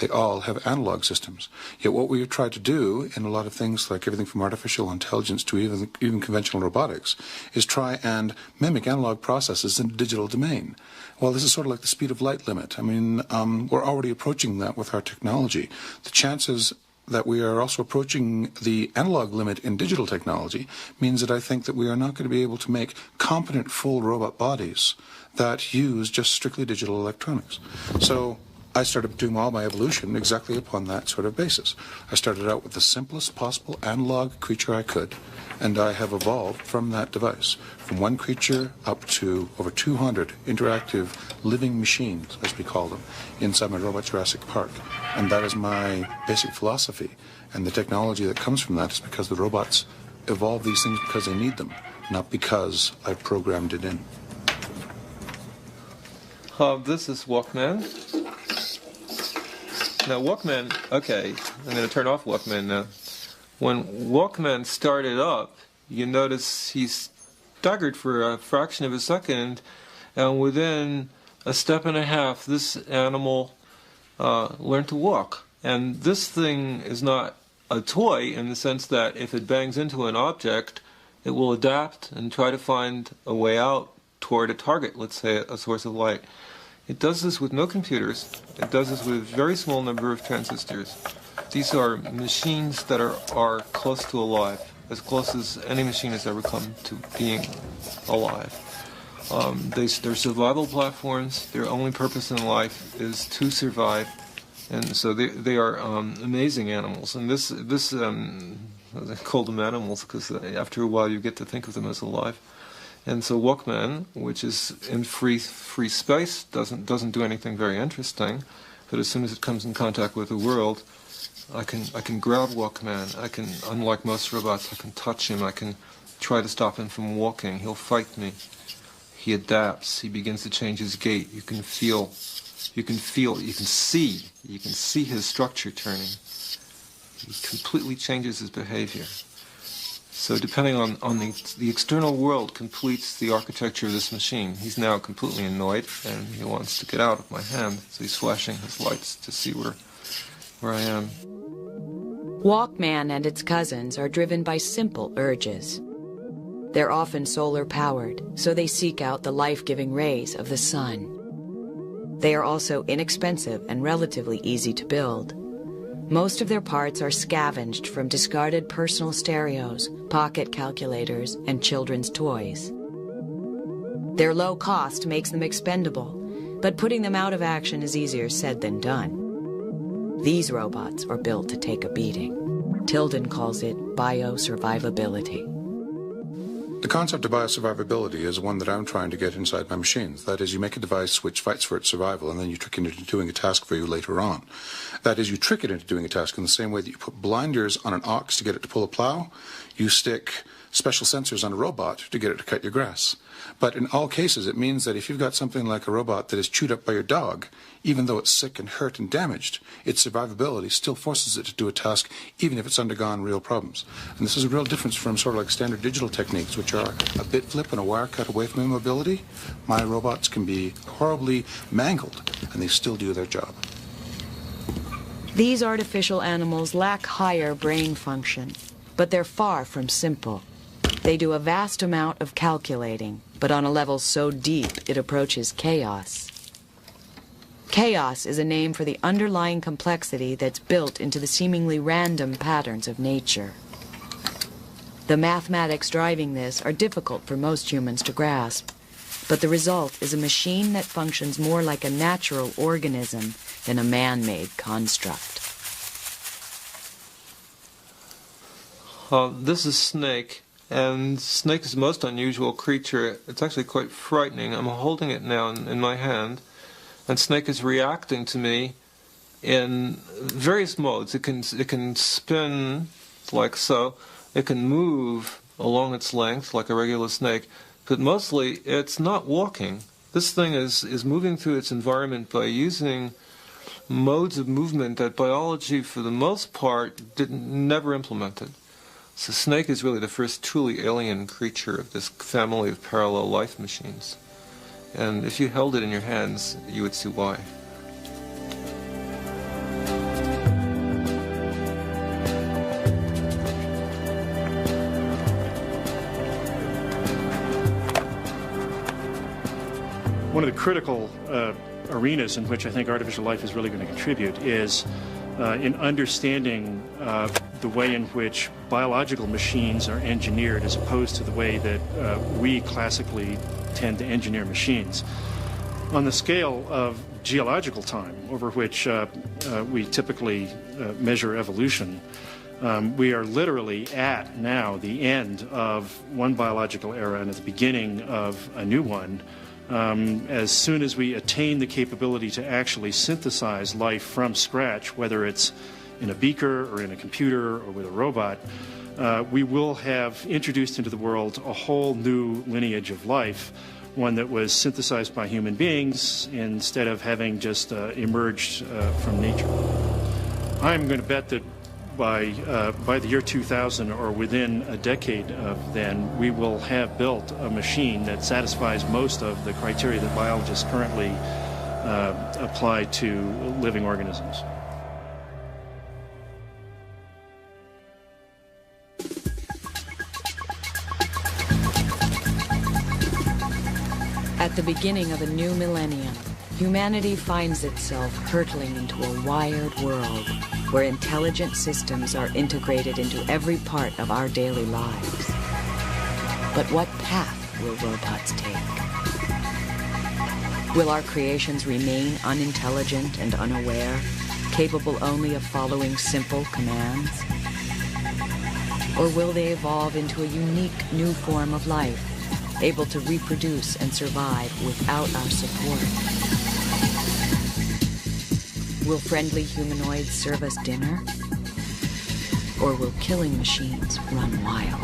They all have analog systems. Yet what we've tried to do in a lot of things, like everything from artificial intelligence to even conventional robotics, is try and mimic analog processes in the digital domain. Well, this is sort of like the speed of light limit. I mean, we're already approaching that with our technology. The chances that we are also approaching the analog limit in digital technology means that I think that we are not going to be able to make competent full robot bodies that use just strictly digital electronics. So I started doing all my evolution exactly upon that sort of basis. I started out with the simplest possible analog creature I could, and I have evolved from that device, from one creature up to over 200 interactive living machines, as we call them, inside my Robot Jurassic Park. And that is my basic philosophy. And the technology that comes from that is because the robots evolve these things because they need them, not because I programmed it in. This is Walkman. Now Walkman, okay, I'm going to turn off Walkman now. When Walkman started up, you notice he staggered for a fraction of a second, and within a step and a half, this animal learned to walk. And this thing is not a toy in the sense that if it bangs into an object, it will adapt and try to find a way out toward a target, let's say a source of light. It does this with no computers. It does this with a very small number of transistors. These are machines that are close to alive, as close as any machine has ever come to being alive. They're survival platforms. Their only purpose in life is to survive, and so they are amazing animals. And I call them animals because after a while you get to think of them as alive. And so Walkman, which is in free space, doesn't do anything very interesting, but as soon as it comes in contact with the world, I can grab Walkman. I can, unlike most robots, I can touch him. I can try to stop him from walking. He'll fight me. He adapts. He begins to change his gait. You can see his structure turning. He completely changes his behavior. So depending on the external world completes the architecture of this machine. He's now completely annoyed, and he wants to get out of my hand, so he's flashing his lights to see where I am. Walkman and its cousins are driven by simple urges. They're often solar-powered, so they seek out the life-giving rays of the sun. They are also inexpensive and relatively easy to build. Most of their parts are scavenged from discarded personal stereos, pocket calculators, and children's toys. Their low cost makes them expendable, but putting them out of action is easier said than done. These robots are built to take a beating. Tilden calls it biosurvivability. The concept of biosurvivability is one that I'm trying to get inside my machines. That is, you make a device which fights for its survival, and then you trick it into doing a task for you later on. That is, you trick it into doing a task in the same way that you put blinders on an ox to get it to pull a plow. You stick special sensors on a robot to get it to cut your grass. But in all cases, it means that if you've got something like a robot that is chewed up by your dog, even though it's sick and hurt and damaged, its survivability still forces it to do a task, even if it's undergone real problems. And this is a real difference from sort of like standard digital techniques, which are a bit flip and a wire cut away from immobility. My robots can be horribly mangled, and they still do their job. These artificial animals lack higher brain function, but they're far from simple. They do a vast amount of calculating, but on a level so deep it approaches chaos. Chaos is a name for the underlying complexity that's built into the seemingly random patterns of nature. The mathematics driving this are difficult for most humans to grasp, but the result is a machine that functions more like a natural organism than a man-made construct. This is Snake, and Snake is the most unusual creature. It's actually quite frightening. I'm holding it now in my hand, and Snake is reacting to me in various modes. It can spin like so. It can move along its length like a regular snake, but mostly it's not walking. This thing is moving through its environment by using modes of movement that biology, for the most part, never implemented. So Snake is really the first truly alien creature of this family of parallel life machines. And if you held it in your hands, you would see why. One of the critical arenas in which I think artificial life is really going to contribute is in understanding the way in which biological machines are engineered as opposed to the way that we classically tend to engineer machines. On the scale of geological time, over which we typically measure evolution, we are literally at now the end of one biological era and at the beginning of a new one. As soon as we attain the capability to actually synthesize life from scratch, whether it's in a beaker or in a computer or with a robot, we will have introduced into the world a whole new lineage of life, one that was synthesized by human beings instead of having just emerged from nature. I'm going to bet that by the year 2000 or within a decade of then, we will have built a machine that satisfies most of the criteria that biologists currently apply to living organisms. At the beginning of a new millennium, humanity finds itself hurtling into a wired world where intelligent systems are integrated into every part of our daily lives. But what path will robots take? Will our creations remain unintelligent and unaware, capable only of following simple commands? Or will they evolve into a unique new form of life, able to reproduce and survive without our support? Will friendly humanoids serve us dinner? Or will killing machines run wild?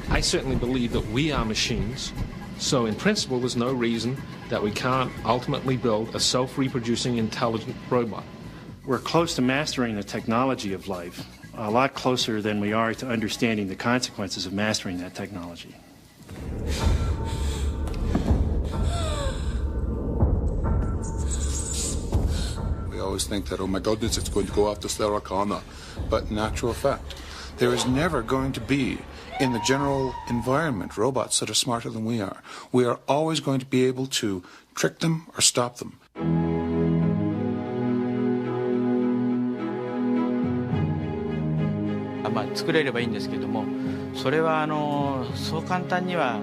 I certainly believe that we are machines, so in principle there's no reason that we can't ultimately build a self-reproducing intelligent robot. We're close to mastering the technology of life, a lot closer than we are to understanding the consequences of mastering that technology. We always think that, oh my goodness, it's going to go after Sarah Connor. But in actual fact, there is never going to be, in the general environment, robots that are smarter than we are. We are always going to be able to trick them or stop them. 作れればいいんですけども、それはそう簡単には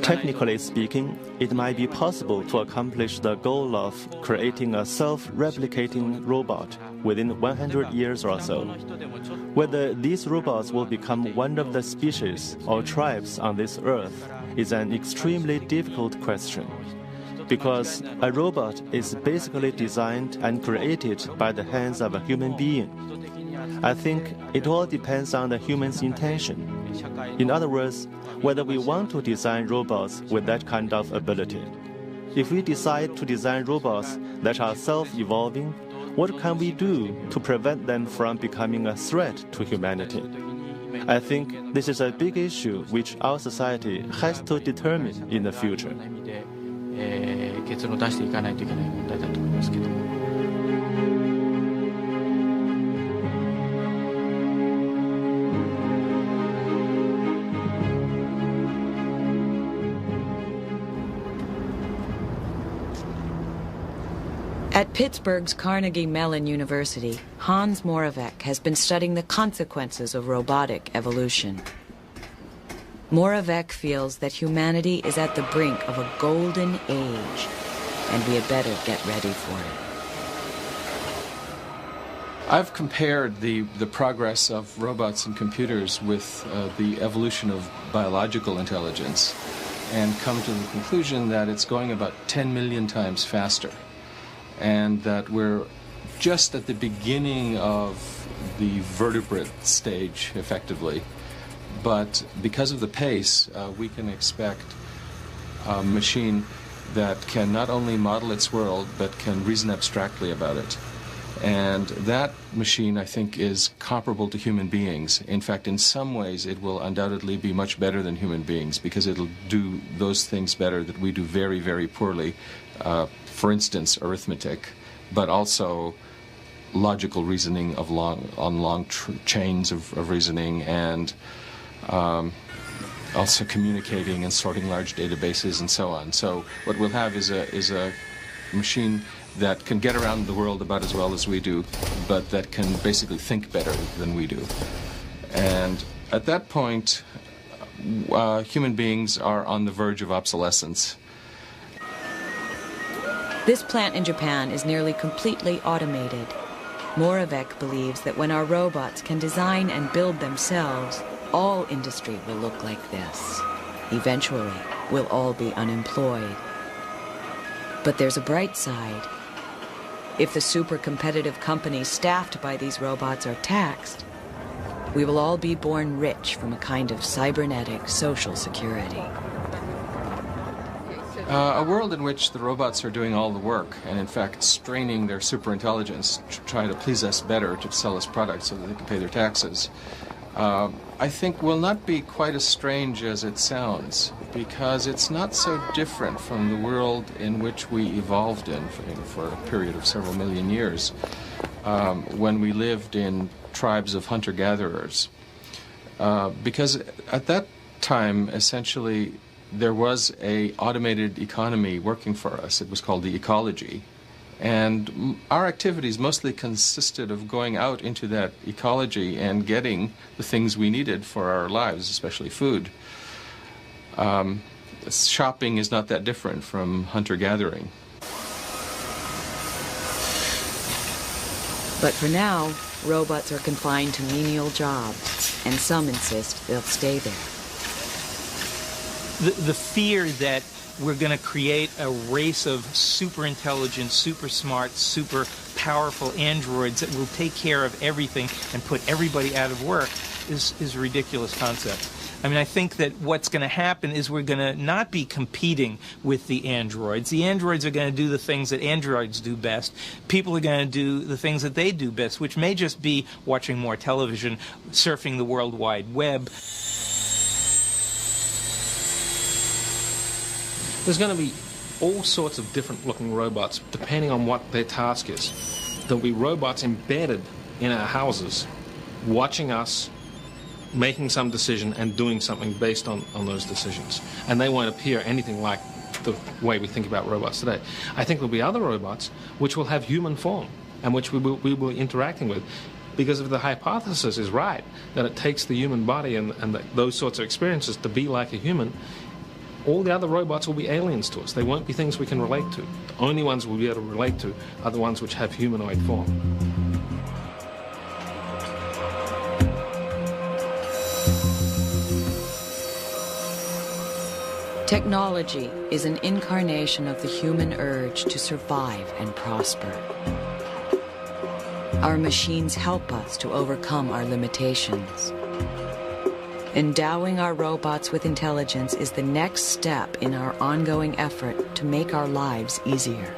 Technically speaking, it might be possible to accomplish the goal of creating a self-replicating robot within 100 years or so. Whether these robots will become one of the species or tribes on this earth is an extremely difficult question, because a robot is basically designed and created by the hands of a human being. I think it all depends on the human's intention. In other words, whether we want to design robots with that kind of ability. If we decide to design robots that are self-evolving, what can we do to prevent them from becoming a threat to humanity? I think this is a big issue which our society has to determine in the future. 結論を出していかないといけない問題だと思いますけども。At Pittsburgh's Carnegie Mellon University, Hans Moravec has been studying the consequences of robotic evolution. Moravec feels that humanity is at the brink of a golden age, and we had better get ready for it. I've compared the progress of robots and computers with the evolution of biological intelligence and come to the conclusion that it's going about 10 million times faster, and that we're just at the beginning of the vertebrate stage, effectively. But because of the pace, we can expect a machine that can not only model its world, but can reason abstractly about it. And that machine, I think, is comparable to human beings. In fact, in some ways, it will undoubtedly be much better than human beings, because it'll do those things better that we do very, very poorly. For instance, arithmetic, but also logical reasoning of long chains of reasoning, and also communicating and sorting large databases and so on. So what we'll have is a machine that can get around the world about as well as we do, but that can basically think better than we do. And at that point, human beings are on the verge of obsolescence. This plant in Japan is nearly completely automated. Moravec believes that when our robots can design and build themselves, all industry will look like this. Eventually, we'll all be unemployed. But there's a bright side. If the super competitive companies staffed by these robots are taxed, we will all be born rich from a kind of cybernetic social security. A world in which the robots are doing all the work and, in fact, straining their superintelligence to try to please us better, to sell us products so that they can pay their taxes, I think will not be quite as strange as it sounds, because it's not so different from the world in which we evolved in for a period of several million years, when we lived in tribes of hunter-gatherers. Because at that time, essentially, there was an automated economy working for us. It was called the ecology. And our activities mostly consisted of going out into that ecology and getting the things we needed for our lives, especially food. Shopping is not that different from hunter-gathering. But for now, robots are confined to menial jobs, and some insist they'll stay there. The fear that we're going to create a race of super intelligent, super smart, super powerful androids that will take care of everything and put everybody out of work is a ridiculous concept. I mean, I think that what's going to happen is we're going to not be competing with the androids. The androids are going to do the things that androids do best. People are going to do the things that they do best, which may just be watching more television, surfing the World Wide Web. There's going to be all sorts of different looking robots depending on what their task is. There'll be robots embedded in our houses watching us, making some decision and doing something based on those decisions. And they won't appear anything like the way we think about robots today. I think there'll be other robots which will have human form and which we will be interacting with, because if the hypothesis is right, that it takes the human body and those sorts of experiences to be like a human, all the other robots will be aliens to us. They won't be things we can relate to. The only ones we'll be able to relate to are the ones which have humanoid form. Technology is an incarnation of the human urge to survive and prosper. Our machines help us to overcome our limitations. Endowing our robots with intelligence is the next step in our ongoing effort to make our lives easier.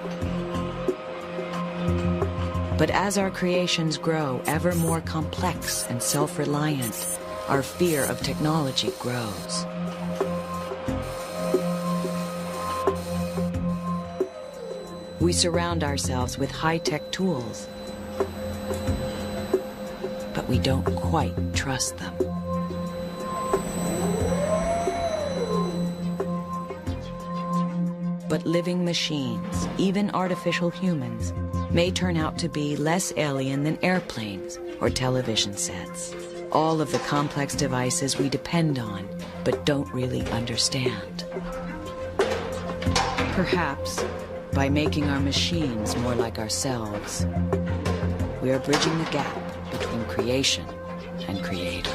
But as our creations grow ever more complex and self-reliant, our fear of technology grows. We surround ourselves with high-tech tools, but we don't quite trust them. But living machines, even artificial humans, may turn out to be less alien than airplanes or television sets. All of the complex devices we depend on, but don't really understand. Perhaps, by making our machines more like ourselves, we are bridging the gap between creation and creator.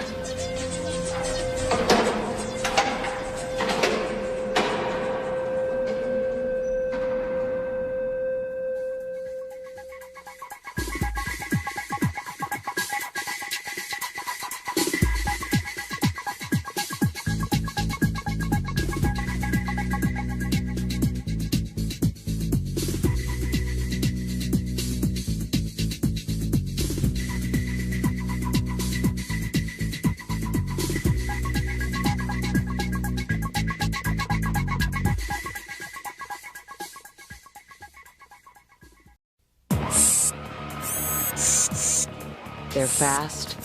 They're fast.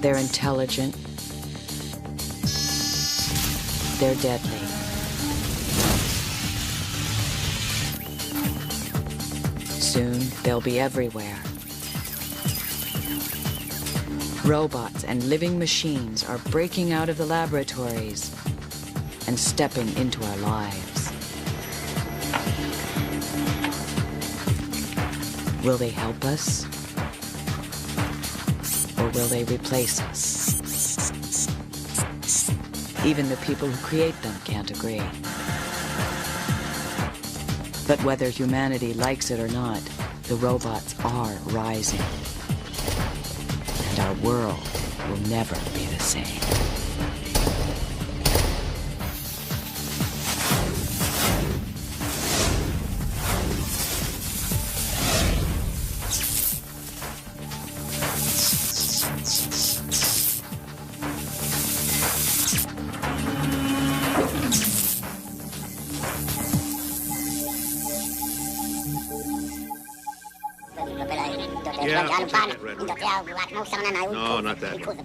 They're intelligent. They're deadly. Soon, they'll be everywhere. Robots and living machines are breaking out of the laboratories and stepping into our lives. Will they help us? Or will they replace us? Even the people who create them can't agree. But whether humanity likes it or not, the robots are rising. And our world will never be the same. No, not that one.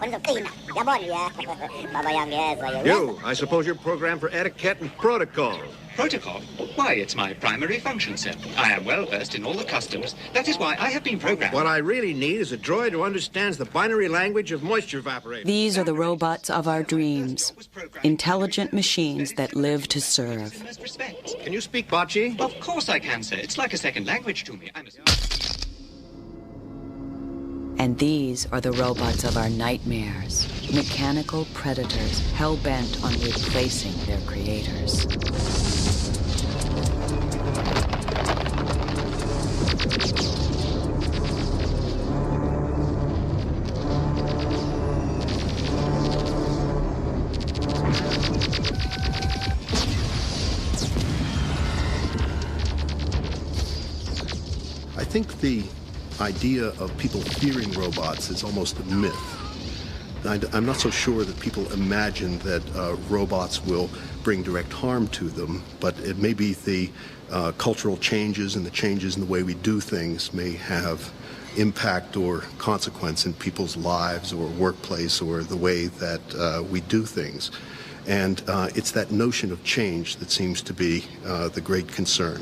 You, I suppose you're programmed for etiquette and protocol. Protocol? Why, it's my primary function, sir. I am well versed in all the customs. That is why I have been programmed. What I really need is a droid who understands the binary language of moisture evaporation. These are the robots of our dreams. Intelligent machines that live to serve. Can you speak Bocce? Of course I can, sir. It's like a second language to me. And these are the robots of our nightmares. Mechanical predators hell-bent on replacing their creators. I think the idea of people fearing robots is almost a myth. I'm not so sure that people imagine that robots will bring direct harm to them, but it may be the cultural changes and the changes in the way we do things may have impact or consequence in people's lives or workplace or the way that we do things. And it's that notion of change that seems to be the great concern.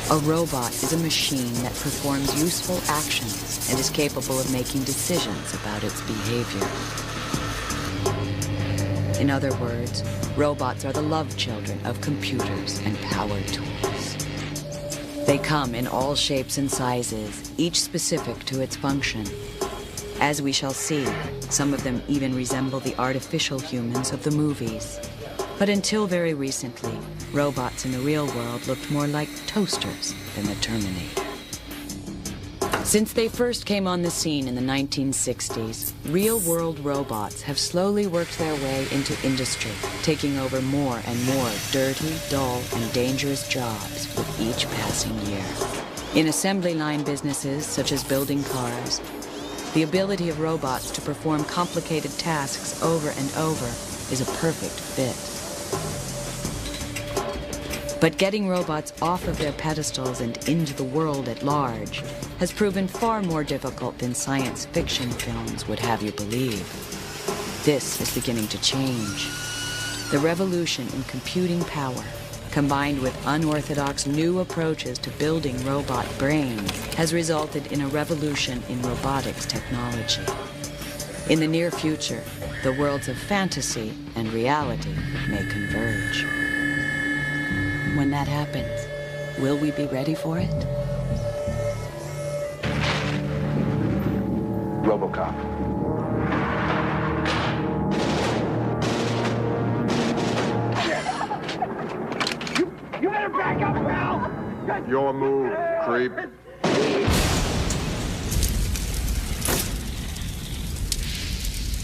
A robot is a machine that performs useful actions and is capable of making decisions about its behavior. In other words, robots are the love children of computers and power tools. They come in all shapes and sizes, each specific to its function. As we shall see, some of them even resemble the artificial humans of the movies. But until very recently, robots in the real world looked more like toasters than the Terminator. Since they first came on the scene in the 1960s, real-world robots have slowly worked their way into industry, taking over more and more dirty, dull, and dangerous jobs with each passing year. In assembly line businesses, such as building cars, the ability of robots to perform complicated tasks over and over is a perfect fit. But getting robots off of their pedestals and into the world at large has proven far more difficult than science fiction films would have you believe. This is beginning to change. The revolution in computing power, combined with unorthodox new approaches to building robot brains, has resulted in a revolution in robotics technology. In the near future, the worlds of fantasy and reality may converge. When that happens, will we be ready for it? RoboCop. You better back up, pal! Your move, creep.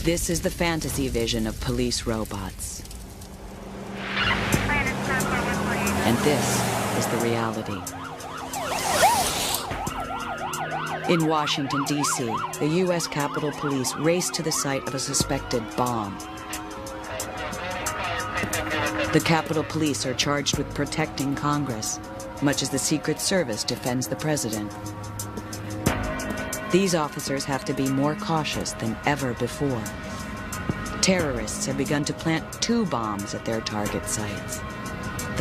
This is the fantasy vision of police robots. And this is the reality. In Washington, D.C., the U.S. Capitol Police raced to the site of a suspected bomb. The Capitol Police are charged with protecting Congress, much as the Secret Service defends the president. These officers have to be more cautious than ever before. Terrorists have begun to plant 2 bombs at their target sites.